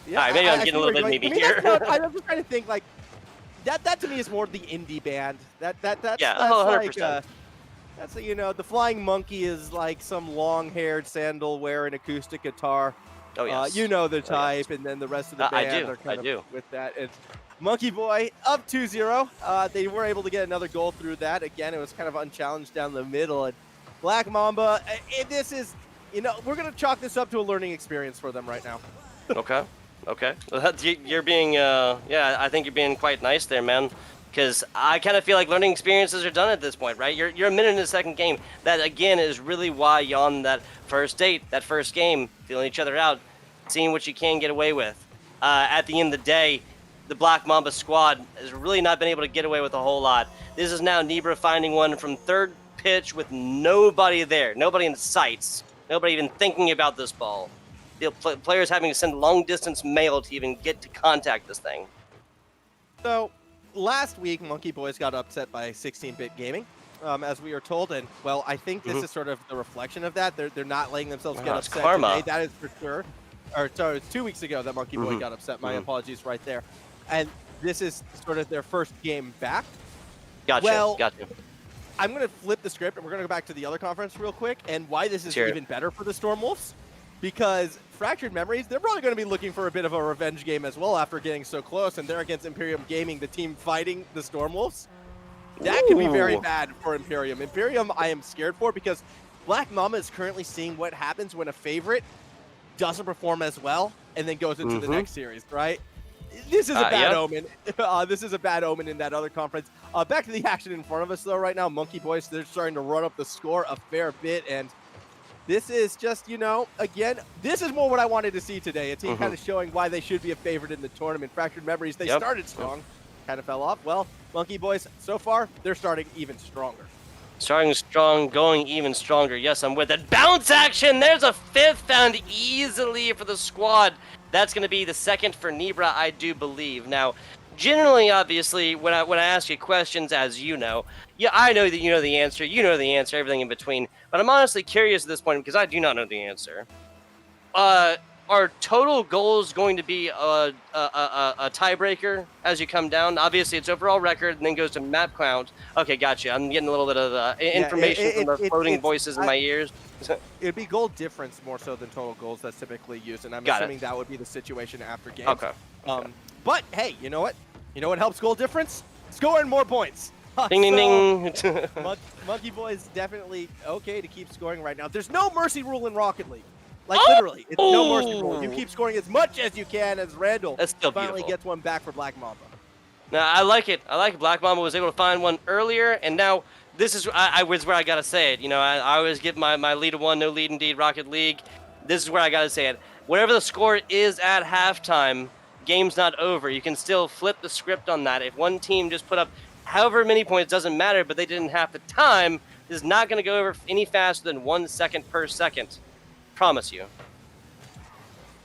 Yeah, All right, maybe I'm I getting a see little where bit you're maybe going. I mean, here. that's not, I'm just trying to think like that to me is more the indie band. That's Yeah, that's 100%. like that's the Flying Monkey is like some long-haired sandal-wearing acoustic guitar. Oh yes. You know the Oh, yes. type, and then the rest of the I band do. are kind I of do. with that. And Monkey Boy up 2-0. They were able to get another goal through that. Again, it was kind of unchallenged down the middle. And Black Mamba, this is, we're going to chalk this up to a learning experience for them right now. Okay. Okay. Well, you're being, yeah, I think you're being quite nice there, man. Because I kind of feel like learning experiences are done at this point, right? You're a minute in the second game. That, again, is really why you're on that first date, that first game, feeling each other out, seeing what you can get away with. At the end of the day, the Black Mamba squad has really not been able to get away with a whole lot. This is now Nebra finding one from third pitch with nobody there, nobody in sights, nobody even thinking about this ball. The players having to send long-distance mail to even get to contact this thing. So last week, Monkey Boys got upset by 16-bit gaming, as we are told, and well, I think this is sort of the reflection of that. They're not letting themselves get upset karma. today. That is for sure. Or sorry, it's 2 weeks ago that Monkey Boy got upset. My apologies, right there. And this is sort of their first game back. Gotcha. Well, gotcha. I'm going to flip the script, and we're going to go back to the other conference real quick, and why this is even better for the Stormwolves. Because Fractured Memories, they're probably going to be looking for a bit of a revenge game as well after getting so close, and they're against Imperium Gaming, the team fighting the Stormwolves. That could be very bad for Imperium. Imperium, I am scared for, because Black Mama is currently seeing what happens when a favorite doesn't perform as well and then goes into the next series, right? This is a bad omen. This is a bad omen in that other conference. Back to the action in front of us, though, right now. Monkey Boys, they're starting to run up the score a fair bit, and this is just, again, this is more what I wanted to see today. A team kind of showing why they should be a favorite in the tournament. Fractured Memories, they started strong, kind of fell off. Well, Monkey Boys, so far, they're starting even stronger. Starting strong, going even stronger. Yes, I'm with it. Bounce action! There's a fifth found easily for the squad. That's going to be the second for Nebra, I do believe. Now, generally, obviously, when I ask you questions, as you know, yeah, I know that you know the answer, everything in between. But I'm honestly curious at this point because I do not know the answer. Are total goals going to be a tiebreaker as you come down? Obviously, it's overall record and then goes to map count. Okay, gotcha. I'm getting a little bit of information from the floating voices in my ears. It'd be goal difference more so than total goals that's typically used, and I'm assuming that would be the situation after games. Okay. But hey, you know what? You know what helps goal difference? Scoring more points. Ding, ding, ding. Monkey Boy is definitely okay to keep scoring right now. There's no mercy rule in Rocket League. Like, literally, it's no mercy rule. You keep scoring as much as you can as Randall finally gets one back for Black Mamba. Now, I like it. Black Mamba was able to find one earlier, and now this is I was where I got to say it. I always give my lead to one, no lead indeed, Rocket League. This is where I got to say it. Whatever the score is at halftime, game's not over. You can still flip the script on that. If one team just put up however many points, doesn't matter, but they didn't have the time, this is not going to go over any faster than 1 second per second. Promise you.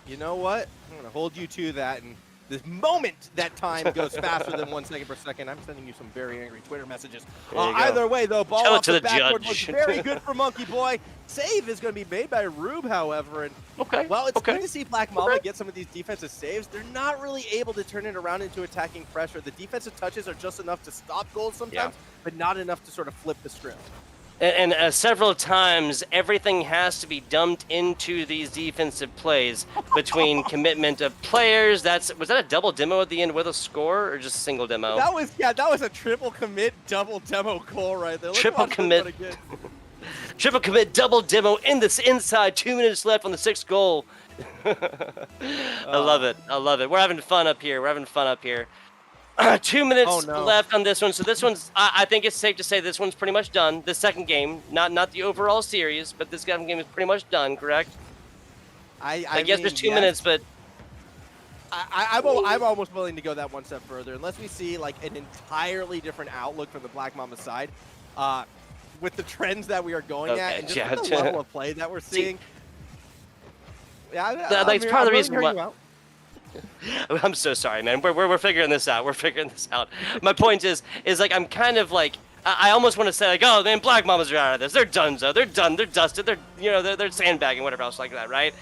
You know what? I'm going to hold you to that, and the moment that time goes faster than 1 second per second, I'm sending you some very angry Twitter messages. Either way, though, ball off the backboard was very good for Monkey Boy. Save is going to be made by Rube, however. And well, it's good to see Black Mamba get some of these defensive saves. They're not really able to turn it around into attacking pressure. The defensive touches are just enough to stop goals sometimes, but not enough to sort of flip the script. And several times, everything has to be dumped into these defensive plays between commitment of players. Was that a double demo at the end with a score, or just a single demo? That was a triple commit, double demo goal right there. Triple commit, triple commit, double demo in this inside. 2 minutes left on the 6th goal. I love it. I love it. We're having fun up here. 2 minutes left on this one. So this one's, I think it's safe to say this one's pretty much done. The second game, not the overall series, but this game is pretty much done, correct? I guess there's 2 minutes, but I'm almost willing to go that one step further. Unless we see like an entirely different outlook from the Black Mamba side, with the trends that we are going at and just the level of play that we're seeing. That's part of the reason why. I'm so sorry, man. We're figuring this out. My point is like I'm kind of like I almost want to say like, oh man, Black Mamas are out of this. They're donezo. They're done. They're dusted. They're sandbagging, whatever else like that, right?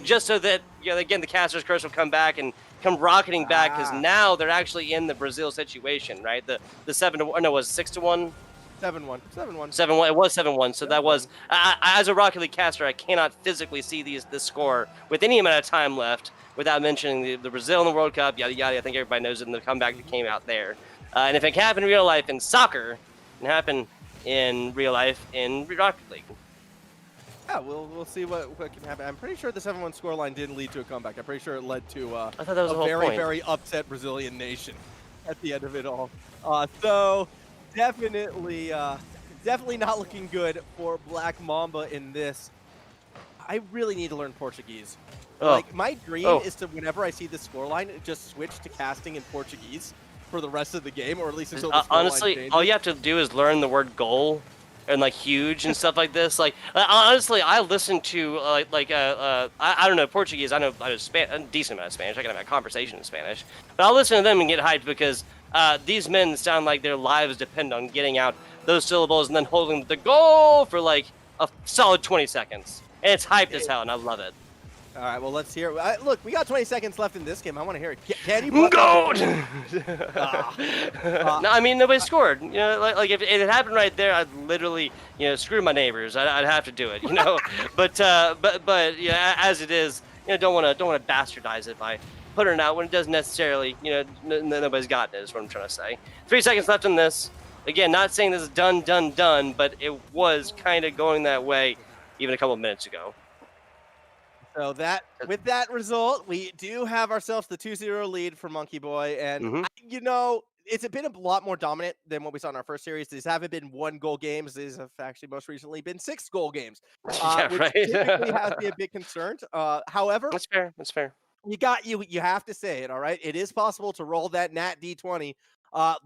Just so that again, the caster's curse will come back and come rocketing back because now they're actually in the Brazil situation, right? The 7-1, no, was it 6-1? 7-1. 7-1. 7-1. It was 7-1. So that was as a Rocket League caster, I cannot physically see this score with any amount of time left without mentioning the Brazil in the World Cup, yada yada. I think everybody knows it in the comeback that came out there. And if it can happen in real life in soccer, it can happen in real life in Rocket League. Yeah, we'll see what can happen. I'm pretty sure the 7-1 scoreline didn't lead to a comeback. I'm pretty sure it led to I thought that was the whole very, point. very upset Brazilian nation at the end of it all. So definitely not looking good for Black Mamba in this. I really need to learn Portuguese. Oh. Like, my dream is to, whenever I see the scoreline, just switch to casting in Portuguese for the rest of the game, or at least until the scoreline honestly, changes. all you have to do is learn the word goal and like huge and stuff like this. Like honestly, I listen to I don't know Portuguese. I know a decent amount of Spanish. I can have a conversation in Spanish, but I'll listen to them and get hyped because these men sound like their lives depend on getting out those syllables and then holding the goal for like a solid 20 seconds. And it's hyped as hell, and I love it. All right, well, let's hear it. Look, we got 20 seconds left in this game. I want to hear it. Can you? Goal! No, I mean, nobody scored. You know, like if it happened right there, I'd literally, screw my neighbors. I'd have to do it, but yeah, as it is, don't want to bastardize it by putting it out when it doesn't necessarily, nobody's got it, is what I'm trying to say. 3 seconds left in this. Again, not saying this is done, but it was kind of going that way even a couple of minutes ago. So with that result, we do have ourselves the 2-0 lead for Monkey Boy, and it's been a lot more dominant than what we saw in our first series. These haven't been 1-goal games; these have actually most recently been 6-goal games, Yeah, which right. typically has me a bit concerned. However, That's fair. That's fair. You have to say it. All right, it is possible to roll that Nat D20.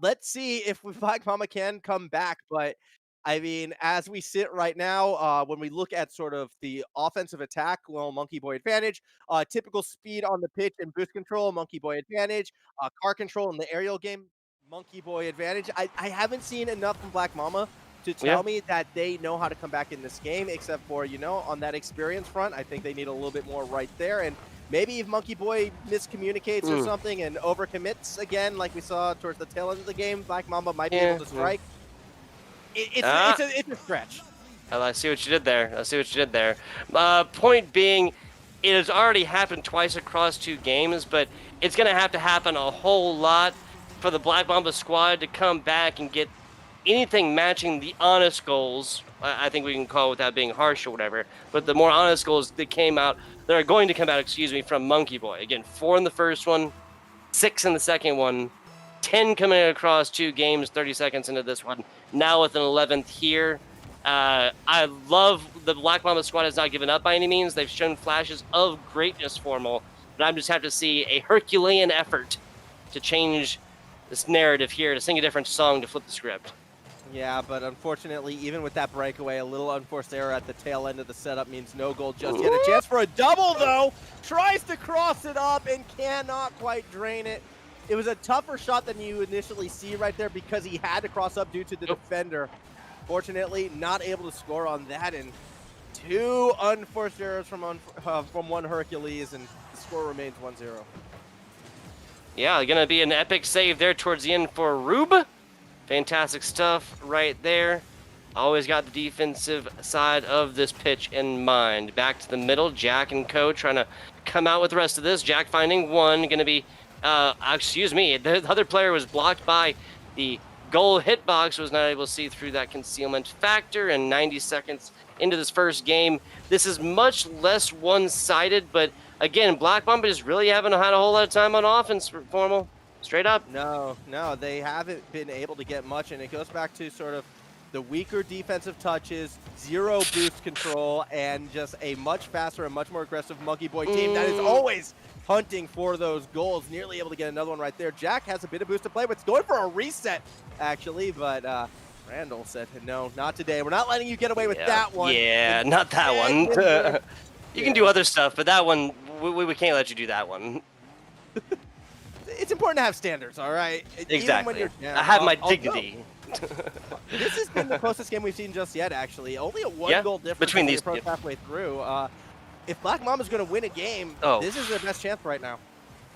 Let's see if Black Mama can come back, but. I mean, as we sit right now, when we look at sort of the offensive attack, well, Monkey Boy advantage, typical speed on the pitch and boost control, Monkey Boy advantage, car control in the aerial game, Monkey Boy advantage. I haven't seen enough from Black Mama to tell me that they know how to come back in this game, except for, on that experience front, I think they need a little bit more right there. And maybe if Monkey Boy miscommunicates or something and overcommits again, like we saw towards the tail end of the game, Black Mamba might be able to strike. It's a stretch. I see what you did there. Point being, it has already happened twice across 2 games, but it's going to have to happen a whole lot for the Black Mamba squad to come back and get anything matching the honest goals. I think we can call it without being harsh or whatever, but the more honest goals that are going to come out, from Monkey Boy. Again, 4 in the first one, 6 in the second one, 10 coming across 2 games, 30 seconds into this one. Now with an 11th here. I love the Black Mamba squad has not given up by any means. They've shown flashes of greatness formal, but I just have to see a Herculean effort to change this narrative here, to sing a different song, to flip the script. Yeah, but unfortunately, even with that breakaway, a little unforced error at the tail end of the setup means no goal just yet. A chance for a double, though. Tries to cross it up and cannot quite drain it. It was a tougher shot than you initially see right there because he had to cross up due to the defender. Fortunately, not able to score on that, and 2 unforced errors from one Hercules, and the score remains 1-0. Yeah, gonna be an epic save there towards the end for Rube. Fantastic stuff right there. Always got the defensive side of this pitch in mind. Back to the middle, Jack and co trying to come out with the rest of this. Jack finding one, gonna be the other player was blocked by the goal hitbox, was not able to see through that concealment factor, and 90 seconds into this first game. This is much less one-sided, but again, Black Mamba just really haven't had a whole lot of time on offense, Formal. Straight up. No, they haven't been able to get much, and it goes back to sort of the weaker defensive touches, 0 boost control, and just a much faster and much more aggressive Monkey Boy team that is always hunting for those goals, nearly able to get another one right there. Jack has a bit of boost to play with. It's going for a reset, actually, but Randall said, no, not today. We're not letting you get away with that one. Yeah, not that one. You can do other stuff, but that one, we can't let you do that one. It's important to have standards, all right? Exactly. I have my dignity. This has been the closest game we've seen just yet, actually. Only a Yeah, one-goal difference between as we these approach two. halfway through. If Black Mama's going to win a game, Oh. this is their best chance right now.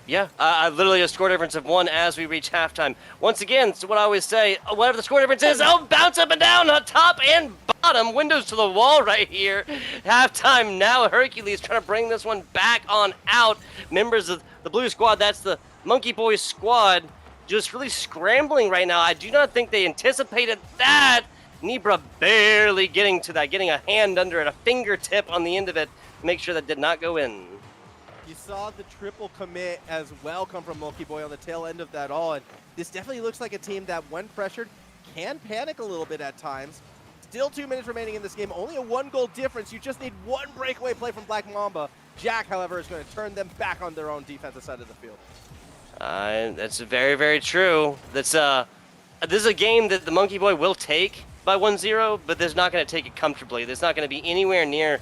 Yeah, literally a score difference of 1 as we reach halftime. Once again, so what I always say, whatever the score difference is, I'll bounce up and down, top and bottom, windows to the wall right here. Halftime now, Hercules trying to bring this one back on out. Members of the Blue Squad, that's the Monkey Boys squad, just really scrambling right now. I do not think they anticipated that. Nibra barely getting to that, getting a hand under it, a fingertip on the end of it, make sure that did not go in. You saw the triple commit as well come from Monkey Boy on the tail end of that all, and this definitely looks like a team that, when pressured, can panic a little bit at times. Still 2 minutes remaining in this game, only a 1-goal difference. You just need one breakaway play from Black Mamba. Jack, however, is going to turn them back on their own defensive side of the field. That's very, very true. This is a game that the Monkey Boy will take by 1-0, but they're not going to take it comfortably. There's not going to be anywhere near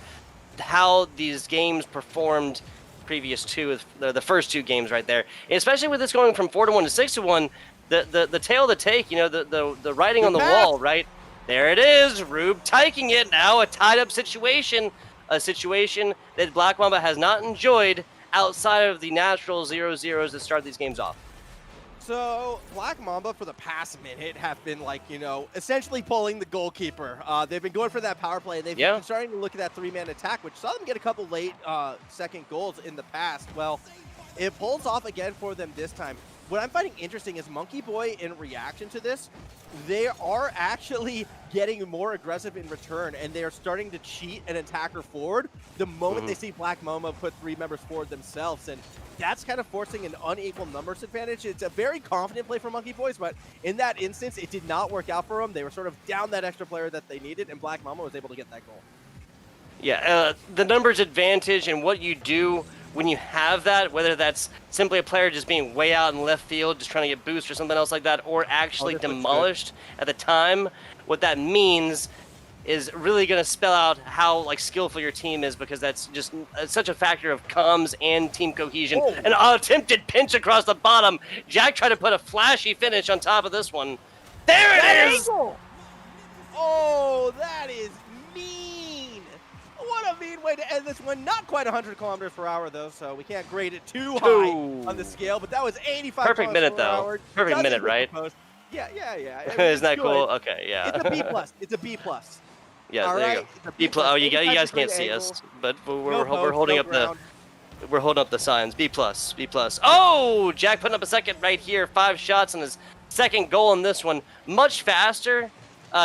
how these games performed previous to the first 2 games right there. And especially with this going from 4-1 to 6-1, the tail of the take, you know, the writing on the wall, right? There it is, Rube taking it now, a tied up situation, a situation that Black Mamba has not enjoyed outside of the natural 0-0s that start these games off. So, Black Mamba for the past minute have been, like, you know, essentially pulling the goalkeeper. They've been going for that power play. They've been starting to look at that 3-man attack, which saw them get a couple late second goals in the past. Well, it pulls off again for them this time. What I'm finding interesting is Monkey Boy, in reaction to this, they are actually getting more aggressive in return, and they are starting to cheat an attacker forward the moment they see Black Mamba put 3 members forward themselves. And that's kind of forcing an unequal numbers advantage. It's a very confident play for Monkey Boys, but in that instance, it did not work out for them. They were sort of down that extra player that they needed, and Black Mamba was able to get that goal. Yeah, the numbers advantage and what you do when you have that, whether that's simply a player just being way out in left field, just trying to get boost or something else like that, or actually demolished at the time, what that means is really going to spell out how like skillful your team is, because that's just such a factor of comms and team cohesion. An attempted pinch across the bottom. Jack tried to put a flashy finish on top of this one. There it is! Oh, that is mean. What a mean way to end this one. Not quite 100 kilometers per hour, though, so we can't grade it too high on the scale, but that was 85 Perfect minute, though. Perfect minute, right? Yeah. I mean, Isn't that cool? Okay, yeah. It's a B+. It's a B+. Yeah, all there right? you go. B+. Oh, you guys can't see us, but we're holding up the signs. B+. Oh, Jack putting up a second right here. 5 shots on his second goal in this one. Much faster,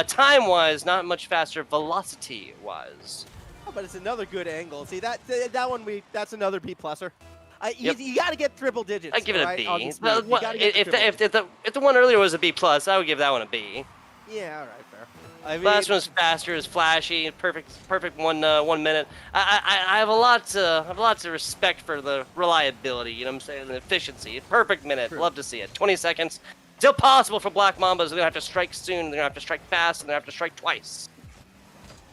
time-wise, not much faster, velocity-wise. Oh, but it's another good angle. See that one? That's another B+er. You got to get triple digits. I give it a B. If the one earlier was a B+, I would give that one a B. Yeah, all right, fair. I mean, Last one was faster, is flashy, perfect 1 minute. I have a lot of respect for the reliability. You know what I'm saying? The efficiency, perfect minute. Love to see it. 20 seconds. Still possible for Black Mambas. They're gonna have to strike soon. They're gonna have to strike fast, and they're gonna have to strike twice.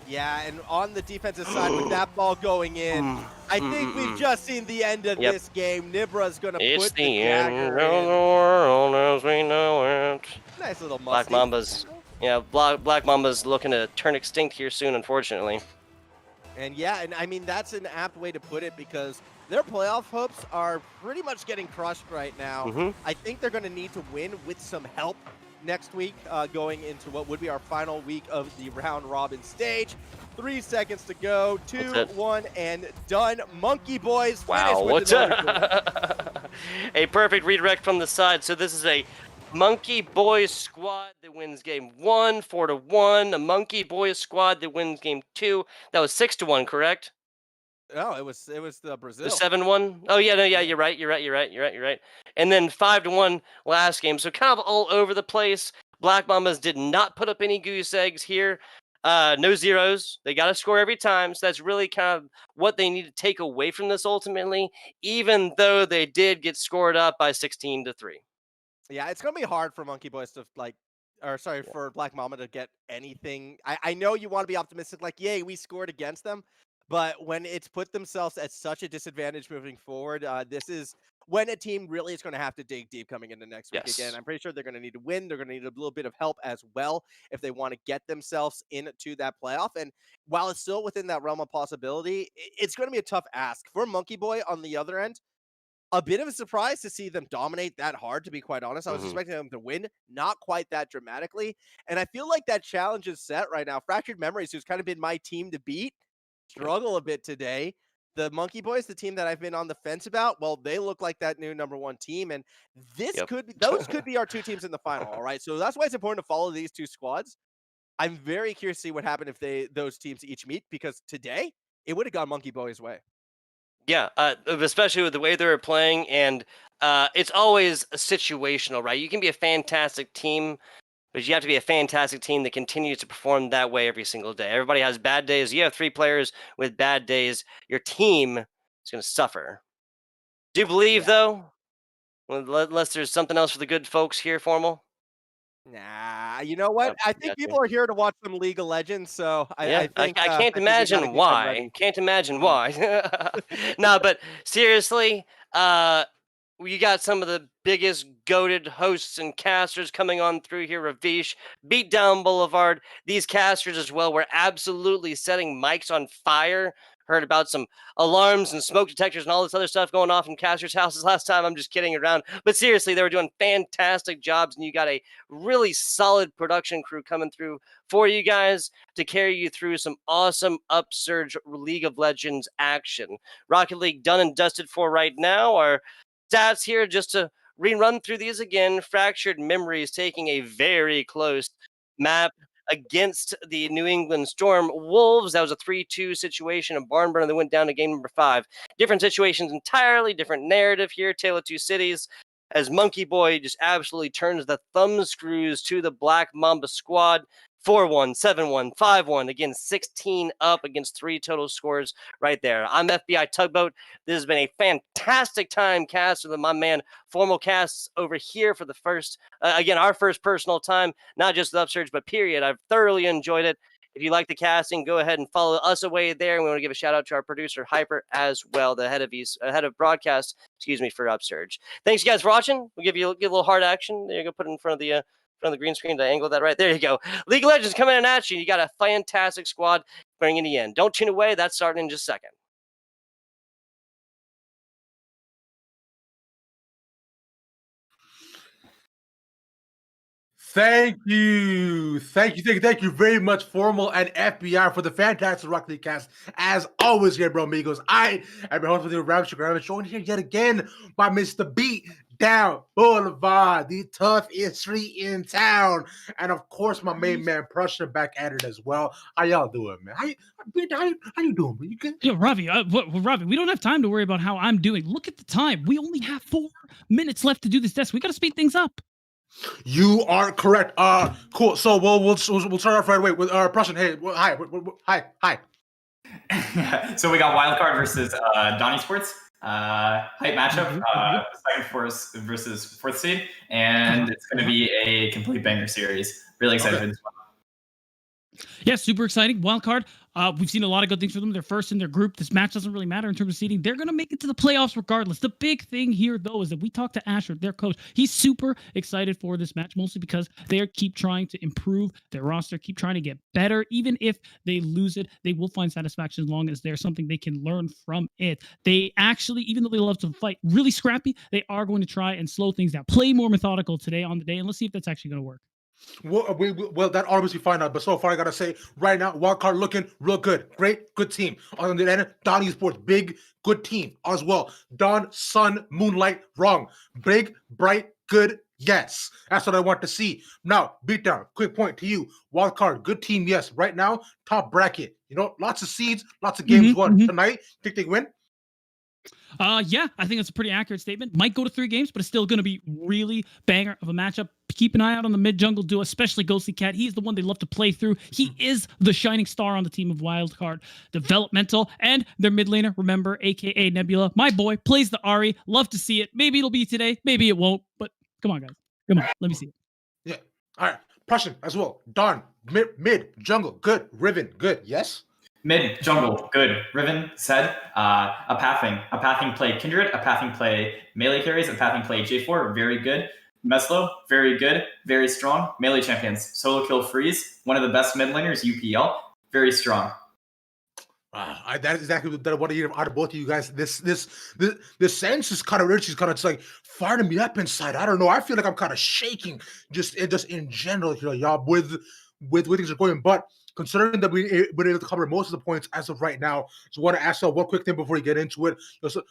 Yeah, and on the defensive side, with that ball going in, I think we've just seen the end of this game. Nibra's going to put the end of the in. world as we know it. Nice little Black Mambas. Yeah, Black Mambas looking to turn extinct here soon, unfortunately. And yeah, and I mean, that's an apt way to put it, because their playoff hopes are pretty much getting crushed right now. I think they're going to need to win with some help next week, going into what would be our final week of the round robin stage. 3 seconds to go. 2, 1, and done. Monkey Boys. Wow, what's up? A perfect redirect from the side. So this is a Monkey Boys squad that wins game 1, 4-1. A Monkey Boys squad that wins game 2. That was 6-1, correct? No, it was the Brazil. The 7-1. Oh yeah, no, yeah, you're right. And then 5-1 last game. So kind of all over the place. Black Mambas did not put up any goose eggs here. No zeros. They got to score every time. So that's really kind of what they need to take away from this ultimately, even though they did get scored up by 16-3. Yeah, it's going to be hard for Monkey Boys to for Black Mamba to get anything. I know you want to be optimistic, like, yay, we scored against them. But when it's put themselves at such a disadvantage moving forward, this is when a team really is going to have to dig deep coming into next week. Yes. Again, I'm pretty sure they're going to need to win. They're going to need a little bit of help as well if they want to get themselves into that playoff. And while it's still within that realm of possibility, it's going to be a tough ask. For Monkey Boy on the other end, a bit of a surprise to see them dominate that hard, to be quite honest. I was expecting them to win, not quite that dramatically. And I feel like that challenge is set right now. Fractured Memories, who's kind of been my team to beat, struggle a bit today. The Monkey Boys, the team that I've been on the fence about, well, they look like that new #1 team. And those could be our two teams in the final. All right. So that's why it's important to follow these two squads. I'm very curious to see what happened if those teams each meet, because today it would have gone Monkey Boy's way. Yeah, especially with the way they were playing, and it's always situational, right? You can be a fantastic team, but you have to be a fantastic team that continues to perform that way every single day. Everybody has bad days. You have 3 players with bad days. Your team is going to suffer. Do you believe, though, unless there's something else for the good folks here, Formal? Nah, you know what? Yep, I think got you. people are here to watch some League of Legends, so Yeah, I think I I can't think we gotta imagine get them why. ready. Can't imagine why. No, but seriously, you got some of the biggest goated hosts and casters coming on through here. Ravish, Beatdown Boulevard. These casters as well were absolutely setting mics on fire. Heard about some alarms and smoke detectors and all this other stuff going off in casters' houses last time. I'm just kidding around. But seriously, they were doing fantastic jobs, and you got a really solid production crew coming through for you guys to carry you through some awesome Upsurge League of Legends action. Rocket League done and dusted for right now. Our stats here, just to rerun through these again. Fractured Memories taking a very close map against the New England Storm Wolves. That was a 3-2 situation, a barn burner that went down to game number 5. Different situations entirely, different narrative here. Tale of Two Cities, as Monkey Boy just absolutely turns the thumb screws to the Black Mamba squad. 4-1, 7-1, 5-1. Again, 16 up against 3 total scores right there. I'm FBI Tugboat. This has been a fantastic time cast with my man Formal Casts over here for the first, again, our first personal time, not just the Upsurge, but period. I've thoroughly enjoyed it. If you like the casting, go ahead and follow us away there. And we want to give a shout out to our producer, Hyper, as well, the head of broadcast, for Upsurge. Thanks, you guys, for watching. We'll give a little hard action. There you go, put it in front of the green screen to angle that right. There you go. League of Legends coming in at you. You got a fantastic squad bringing you in. Don't tune away. That's starting in just a second. Thank you very much, Formal and FBI, for the fantastic Rocket League cast. As always, here, bro, amigos. I am your host for the Ramsey show, and here yet again by Mr. Beat Down Boulevard, the toughest street in town, and of course, my main man Prussia back at it as well. How y'all doing, man? How you doing, man? You good? Yo, Ravi, Ravi, we don't have time to worry about how I'm doing. Look at the time. We only have 4 minutes left to do this test. We got to speed things up. You are correct. Cool. So we'll start off right away with Prussian. Hey, hi. So we got Wildcard versus Donnie Sports. Hype matchup. Second force versus 4th seed, and it's going to be a complete banger series. Really excited for this one. Yeah, super exciting. Wildcard. We've seen a lot of good things for them. They're first in their group. This match doesn't really matter in terms of seeding. They're going to make it to the playoffs regardless. The big thing here, though, is that we talked to Asher, their coach. He's super excited for this match, mostly because they keep trying to improve their roster, keep trying to get better. Even if they lose it, they will find satisfaction as long as there's something they can learn from it. They actually, even though they love to fight really scrappy, they are going to try and slow things down, play more methodical today on the day, and let's see if that's actually going to work. Well, that obviously find out, but so far I gotta say, right now, Wildcard looking real good. Great, good team. On the end, Donnie Sports, big, good team as well. Dawn, Sun, Moonlight, wrong. Big, bright, good, yes. That's what I want to see. Now, Beatdown, quick point to you. Wildcard, good team, yes. Right now, top bracket. You know, lots of seeds, lots of games won. Tonight, think they win? Yeah, I think that's a pretty accurate statement. Might go to 3 games, but it's still going to be really banger of a matchup. Keep an eye out on the mid-jungle duo, especially Ghostly Cat. He's the one they love to play through. He is the shining star on the team of Wildcard Developmental. And their mid laner, remember, a.k.a. Nebula, my boy, plays the Ahri. Love to see it. Maybe it'll be today. Maybe it won't. But come on, guys. Come on. Let me see it. Yeah. All right. Prussian as well. Dawn, mid, jungle, good. Riven, good. Yes? Mid, jungle, good. Riven, Zed, a pathing play Kindred, a pathing play melee carries, a pathing play J4, very good. Meslo, very good, very strong. Melee champions, solo kill freeze, one of the best mid laners, UPL, very strong. That is exactly what I want to hear out of both of you guys. This sense is kind of rich. It's kind of just like firing me up inside. I don't know. I feel like I'm kind of shaking just in general, y'all, with things are going. But considering that we're able to cover most of the points as of right now, so I want to ask y'all one quick thing before we get into it.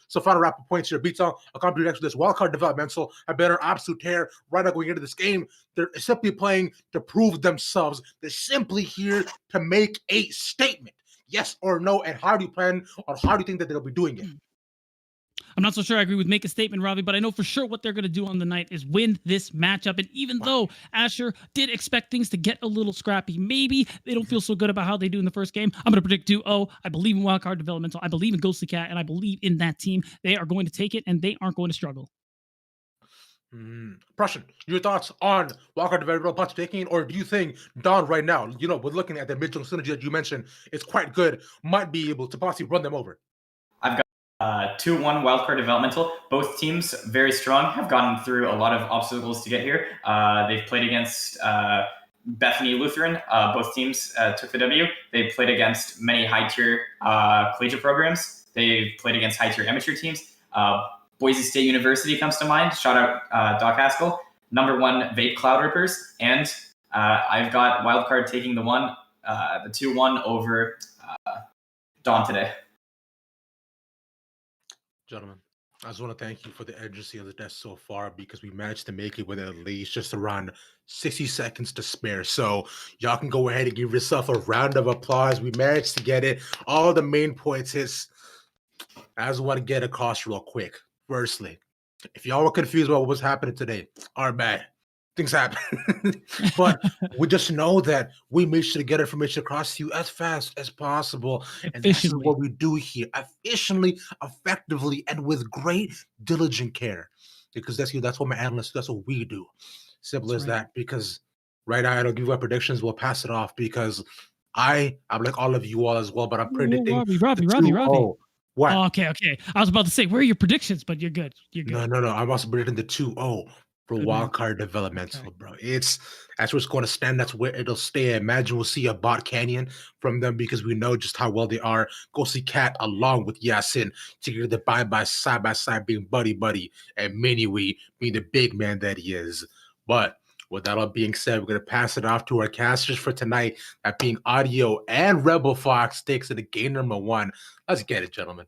So final wrap up points here. Beats on a company next to this wildcard developmental have been an absolute tear right now going into this game. They're simply playing to prove themselves. They're simply here to make a statement. Yes or no, and how do you think that they'll be doing it? I'm not so sure I agree with make a statement, Robbie, but I know for sure what they're going to do on the night is win this matchup. And even though Asher did expect things to get a little scrappy, maybe they don't feel so good about how they do in the first game. I'm going to predict 2-0. I believe in Wildcard Developmental. I believe in Ghostly Cat, and I believe in that team. They are going to take it, and they aren't going to struggle. Prussian, your thoughts on Wildcard Developmental possibly taking, or do you think Don right now, we're looking at the mid-jungle synergy that you mentioned, it's quite good, might be able to possibly run them over? I've got 2-1 Wildcard Developmental. Both teams very strong, have gotten through a lot of obstacles to get here. They've played against Bethany Lutheran. Both teams took the W. They've played against many high-tier collegiate programs. They've played against high-tier amateur teams. Boise State University comes to mind. Shout out Doc Haskell. Number 1 Vape Cloud Rippers. And I've got Wildcard taking the 2-1 over Dawn today. Gentlemen, I just want to thank you for the urgency of the desk so far, because we managed to make it with at least just around 60 seconds to spare. So y'all can go ahead and give yourself a round of applause. We managed to get it. All the main points is, I just want to get across real quick. Firstly, if y'all were confused about what was happening today, our bad. Things happen. But we just know that we made sure to get information across to you as fast as possible. And this is what we do here. Efficiently, effectively, and with great diligent care. Because that's what my analysts, that's what we do. Simple as that. Because right now I don't give you predictions, we'll pass it off, because I'm like all of you all as well, but I'm predicting Robbie. What? Oh, okay. I was about to say, where are your predictions? But you're good. No. I'm also predicting the 2-0 for Wildcard Developmental, bro. That's where it's going to stand. That's where it'll stay. I imagine we'll see a bot canyon from them, because we know just how well they are. Ghostly Cat along with Yasin together, the side by side, being buddy, and Miniwee being the big man that he is. But with that all being said, we're going to pass it off to our casters for tonight, that being Audio and Rebel Fox takes it to game number 1. Let's get it, gentlemen.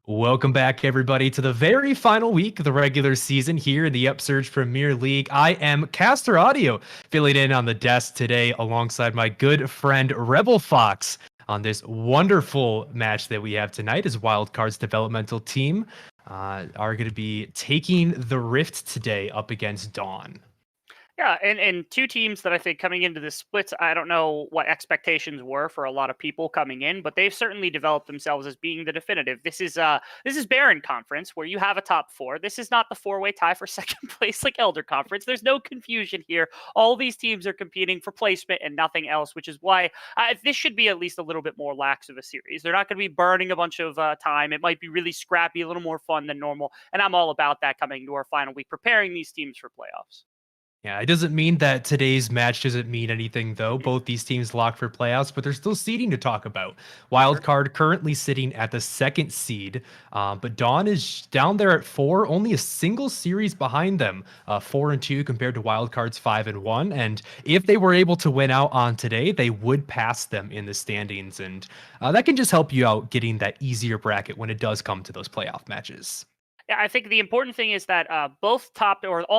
Welcome back, everybody, to the very final week of the regular season here in the Upsurge Premier League. I am Caster Audio, filling in on the desk today alongside my good friend Rebel Fox on this wonderful match that we have tonight, as Wildcard's developmental team are going to be taking the Rift today up against Dawn. Yeah, and two teams that I think coming into this splits, I don't know what expectations were for a lot of people coming in, but they've certainly developed themselves as being the definitive. This is Baron Conference, where you have a top 4. This is not the 4-way tie for second place like Elder Conference. There's no confusion here. All these teams are competing for placement and nothing else, which is why this should be at least a little bit more lax of a series. They're not going to be burning a bunch of time. It might be really scrappy, a little more fun than normal, and I'm all about that coming to our final week, preparing these teams for playoffs. Yeah, it doesn't mean that today's match doesn't mean anything, though. Both these teams locked for playoffs, but there's still seeding to talk about. Wildcard currently sitting at the 2nd seed, but Dawn is down there at 4, only a single series behind them, 4-2 compared to Wildcard's 5-1. And if they were able to win out on today, they would pass them in the standings, and that can just help you out getting that easier bracket when it does come to those playoff matches. Yeah, I think the important thing is that all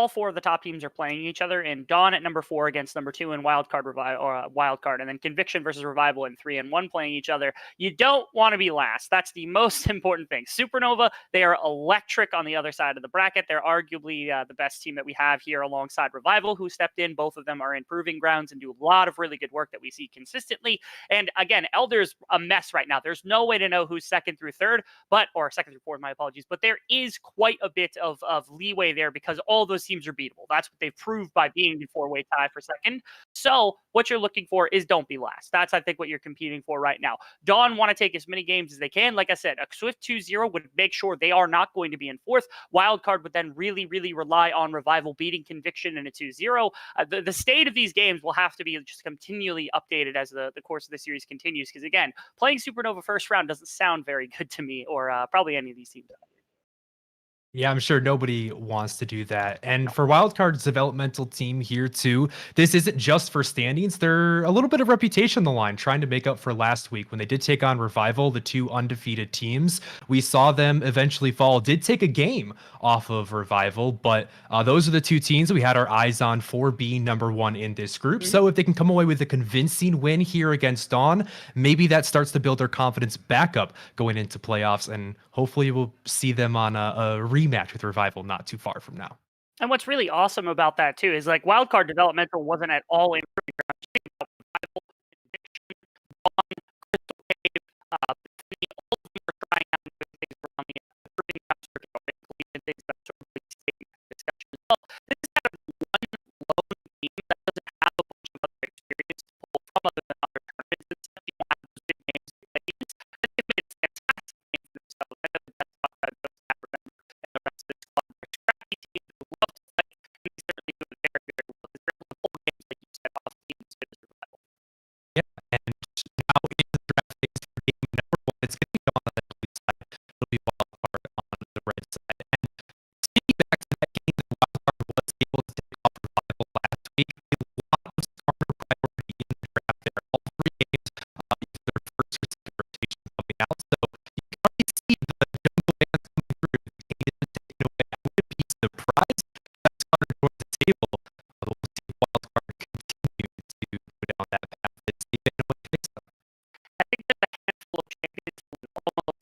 4 of the top teams are playing each other, and Dawn at number 4 against number 2 in Wildcard, and then Conviction versus Revival in 3-1 playing each other. You don't want to be last. That's the most important thing. Supernova, they are electric on the other side of the bracket. They're arguably the best team that we have here alongside Revival, who stepped in. Both of them are in proving grounds and do a lot of really good work that we see consistently. And again, Elder's a mess right now. There's no way to know who's 2nd through 3rd, or 2nd through 4th, my apologies, but there is is quite a bit of leeway there because all those teams are beatable. That's what they've proved by being the four-way tie for second. So what you're looking for is don't be last. That's, I think, what you're competing for right now. Dawn want to take as many games as they can. Like I said, a swift 2-0 would make sure they are not going to be in fourth. Wildcard would then really, really rely on Revival beating Conviction in a 2-0. The state of these games will have to be just continually updated as the course of the series continues. Because again, playing Supernova first round doesn't sound very good to me, or probably any of these teams. Yeah, I'm sure nobody wants to do that. And for Wildcard's developmental team here too, this isn't just for standings. They're a little bit of reputation on the line, trying to make up for last week when they did take on Revival, the two undefeated teams. We saw them eventually fall, did take a game off of Revival, but those are the two teams we had our eyes on for being number one in this group. So if they can come away with a convincing win here against Dawn, maybe that starts to build their confidence back up going into playoffs, and hopefully we'll see them on a rematch with Revival not too far from now. And what's really awesome about that too is like Wildcard developmental wasn't at all in Revival, Conviction, Dawn, Crystal Cave, Bethany, all of them were trying out new things around the improving circuit, and things that sort of really stay in that discussion as well. This is kind of one lone team that doesn't have a bunch of other experience to pull from other than other tournaments and stuff. You don't have those big names to play against, and they've made a fantastic name for themselves. I know that's not those that remember and the rest of this squad. They're scrappy teams who love to fight, and they certainly do it very, very well. Because they're able to pull games, like you said, off teams as good as Revival. Yeah, and now in the draft phase for game number one, it's going to be on the blue side. It'll be Wildcard on the red side. And speaking back to that game that Wildcard was able to take off Revival last week, a lot of starter priority in the draft there. All three games, either their first or second rotation coming out. So you can already see the jungle band coming through. The game isn't taken away. I wouldn't be surprised if that's started towards the table. We'll see Wildcard continue to go down that path and see if anyone picks up. I think there's a handful of champions who almost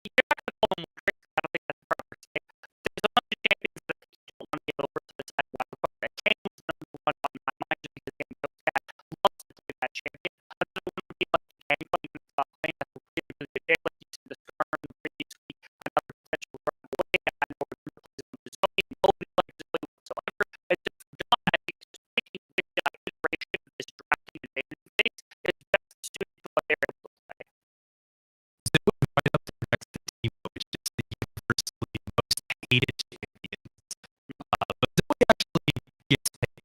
you're not going to call them tricks. I don't think that's the proper say. There's a bunch of champions that I think you don't want to get over to the side of Wildcard. And Kane was number one on my mind just because Game Ghost Cat loves to play that champion. Another one would be like Gangplank when it's not playing. That's a really, really good day. Like you said, the Storm the previous week, another potential run away. I know we're going to play some Zoe. Nobody likes Zoe whatsoever. And just for Dawn, I think just taking the iteration of this drafting advantage phase is best suited to what they're able to play. Zoe right up there next to Timo, which is the universally most hated champions. But Zoe actually gets paid.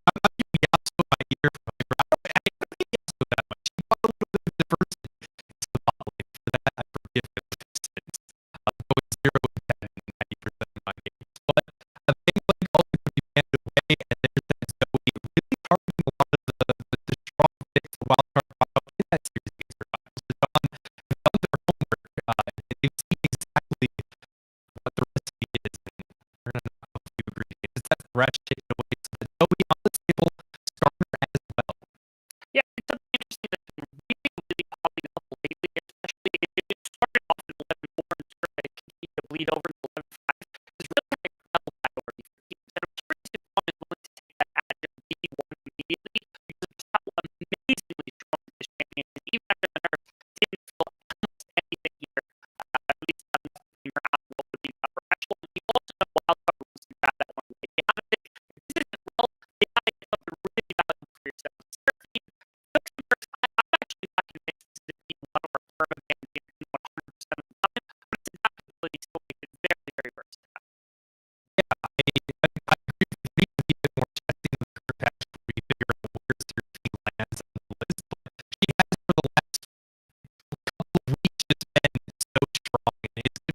I'm not giving Yasuo my ear for my I don't hate Yasuo that much. He brought a little bit of diversity into the bot lane. For that, I forgive him his sins. Going 0 and 10 in 90% of my games. But Gangplank also could be banned away, and there's that Zoe really targeting a lot of the strong picks the Wildcard brought out in that series against Revival. So Dawn have done their homework, and they've seen exactly what the recipe is. And we're going to knock off a few ingredients. That's the ratchet taken away. So the Zoe on the table, starter as well. Yeah, it's something interesting that's been really, really popping up lately, especially it started off in 11-4 and sort of continued to bleed over to 11-5. It's really like a level priority for teams. And I'm curious if one is willing to take that adjunct B1 immediately because of just how amazingly strong this champion is. Even after the nerf, didn't feel almost anything here. At least not enough to figure out what would be the upper echelon. We also know Wildcard wants to grab that one way out of it. If this isn't well, they gotta get something really valuable for yourself. Seraphine, I'm actually not convinced this is a B1 or a permaban champion 100% of the time, but its adaptability still makes it very, very versatile. Yeah, I agree with you. Need to be a bit more testing in the current patch before we figure out where Seraphine lands on the list. But she has, for the last couple of weeks, just been so strong, and it's going to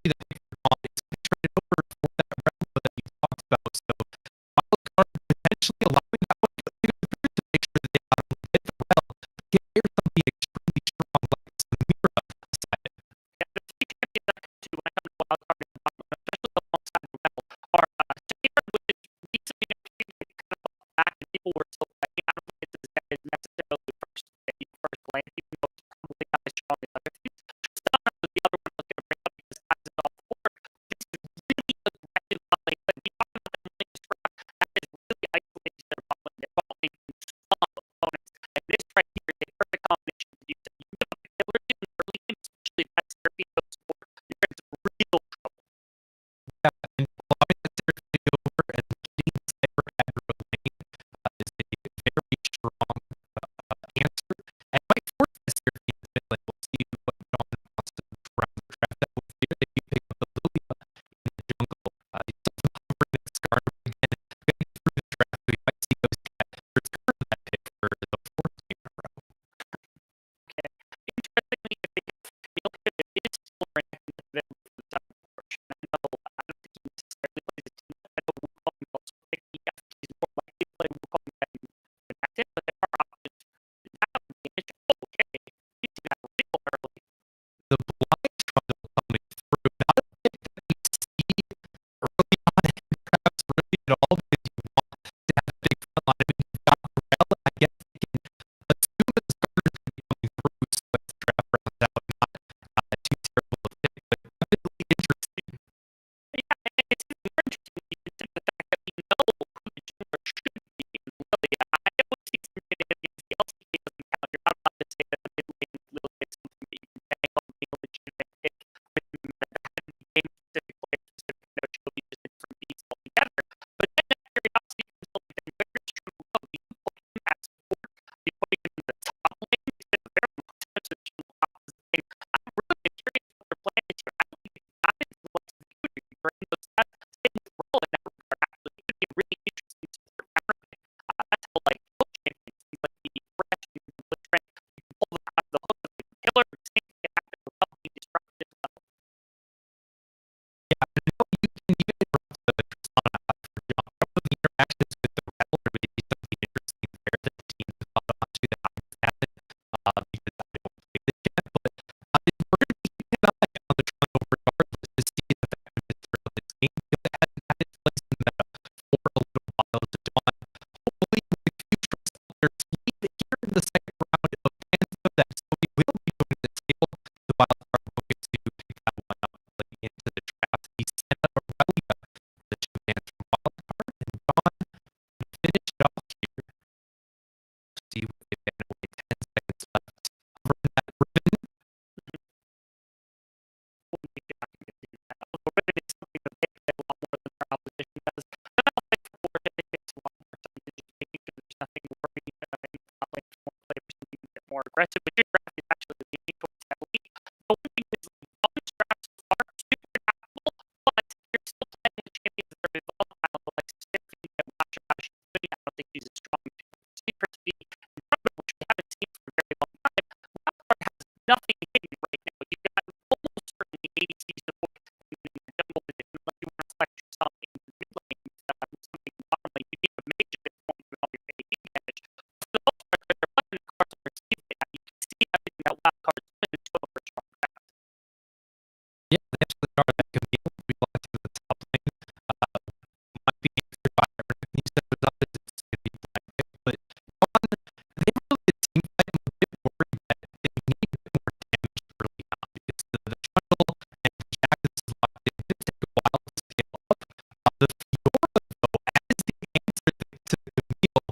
in, but there are options. That would be an issue. Oh, okay. You see that real early. The blind struggle coming through. Not a pick that we see early on, and perhaps early at all, because you want to have a big front line. I mean, you've got Corell, I guess they can assume that the starters are coming through, so as the draft rounds out, not too terrible of a pick, but definitely interesting. Yeah, and it's even more interesting when you consider the fact that we know who the jungler should be. And really, I always see some good against the LCK doesn't count. You're not allowed to say that the mid lane Lil is something that you can bank on being a legitimate pick with game specific, player specific, no show you just a different beats altogether. But then that curiosity comes up with then where is True Love? Do you put him at support? Are you putting him in the top lane? Instead of very much times the True Love is the thing. I'm really curious what their plan is here. I don't think it's not into the likes of the Future. You bring those stats, same with Roll in that regard. Actually, it could be a really interesting support counter pick. That's how like both champions, things like the fresh and the trend, you can pull them out of the hook of the killer. The same thing can happen with Roll being disruptive as well. Yeah, I know you can even interrupt the Tristana for John. Some of the interactions with the Rebel are maybe something interesting there that the team has thought onto that I haven't, because I don't play this yet, but we're going to be keeping an eye on the Toronto regardless to see its effectiveness throughout this game, because it hasn't had its place in the meta for a little while. So John, hopefully with a few tricks up their sleeve here in the second round of Pantheon, that so we will be doing the table, the wildcard will get to pick that one up like, into the draft. He sent out Aurelia, the two hands from wildcard, and John finish it off here. See what they've got away 10 seconds left. Covering that ribbon. Ribbon is something that they play a lot more than their opposition does. And I don't think for Forge, I think it's a lot more something to just making sure there's nothing worrying in the top lane for more players something a bit more aggressive. But your draft is actually leaning towards heavily. The one thing is bonus drafts are super adaptable, but you're still playing the champions that are involved. I don't know, like Stephanie, I'm not sure how she's doing. I don't think she's as strong as super speed. In front of which we haven't seen for a very long time. Wildcard has nothing hidden right now. You've got almost certainly ADC support in the jungle position, unless you want to select yourself in the mid lane, something in the bottom lane. You need a mage at this point with all your AD damage. For the most part, they're playing the cards on their sleeve right now. You can see everything that Wildcard is doing to show up for a strong draft. Yeah, they actually are that Camille. We want to the top lane. Might be answered by everything he said was up as it's going to be blind pick, but John, they really it seems like I'm a bit worried that they need a bit more damage early on because the Trundle and the Jack is locked in. It's take a while to scale up. The Fiora, though, as the answer to Camille,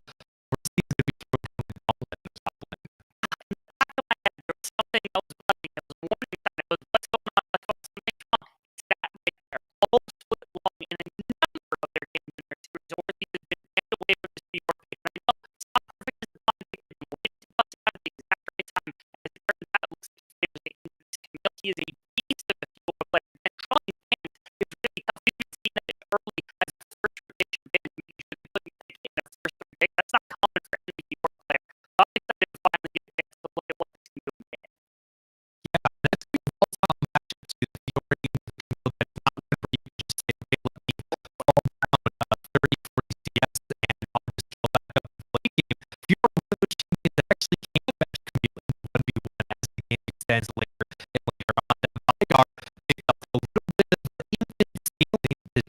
we're seeing going to be thrown down the gauntlet in the top lane. In the back of my head, there was something that was buzzing. It was a warning sign. It was, what's going on? What's going on? Something, come on. It's that right there. All split along in a number of their games in their series. Ortiz has been banned away from this New York pick. And I know it's not perfect as a blind pick, but he waited to bust it out at the exact right time. As it turns out, it looks like he's able to into this Camille. He is a beast of a Fiora player. And trying fans is really tough. We've been seeing it early as a first rotation pick, making sure they put him in a first pick. That's not common for any Fiora player. So I'm excited to finally get a chance to look at what this can do in the game. Yeah, that's been volatile matchups with Fiora and Camille. That's not one where you can just say, okay, let me fall down 30, 40 CS and I'll just go back up and play game. Fiora one of those champions that actually can match Camille in 1v1 as the game extends later and later on. And Vigar picked up a little bit of even scaling the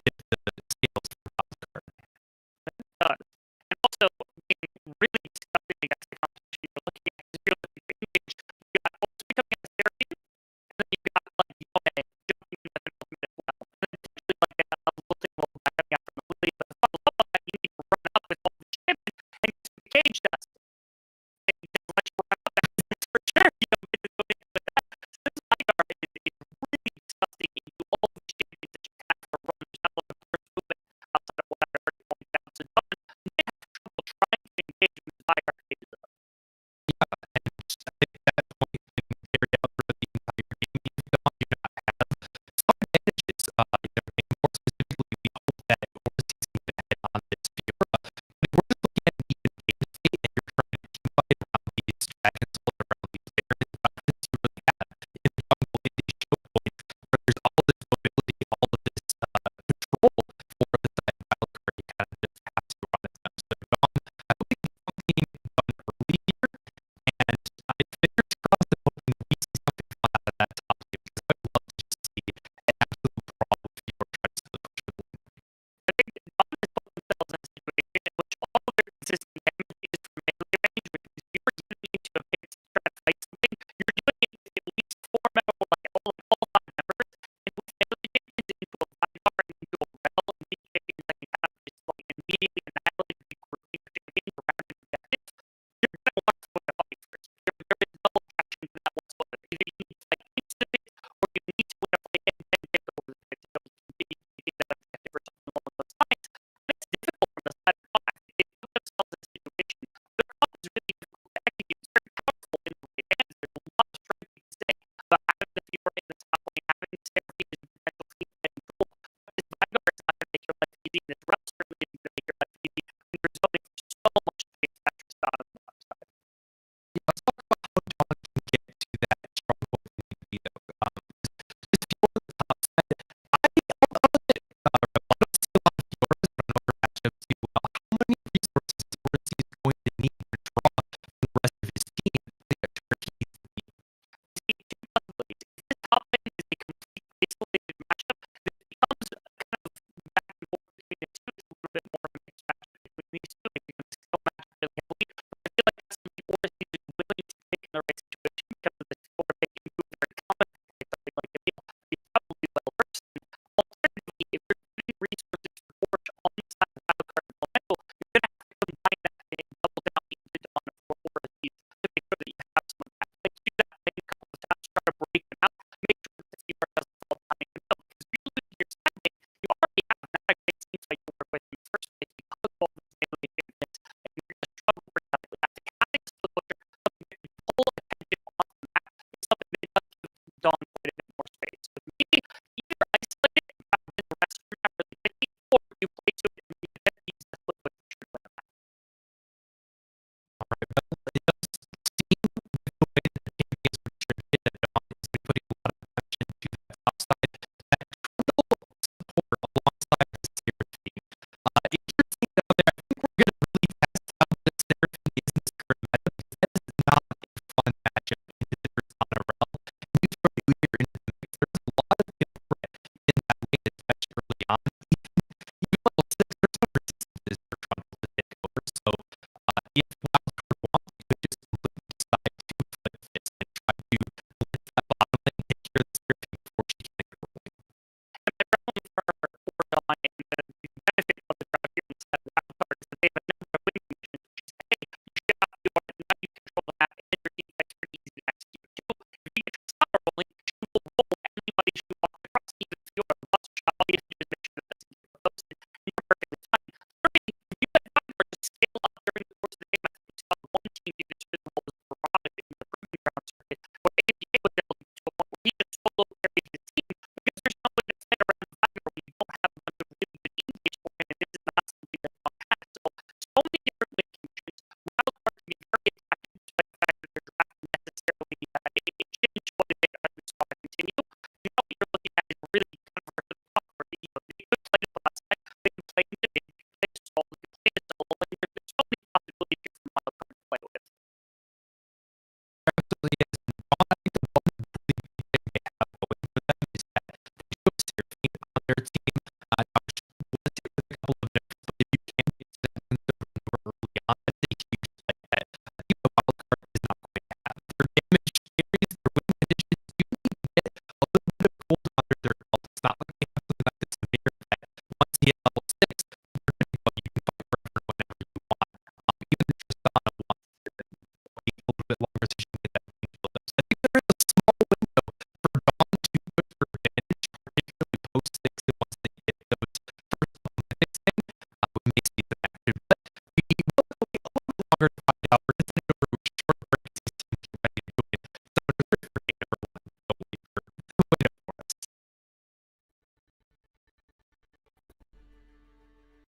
their team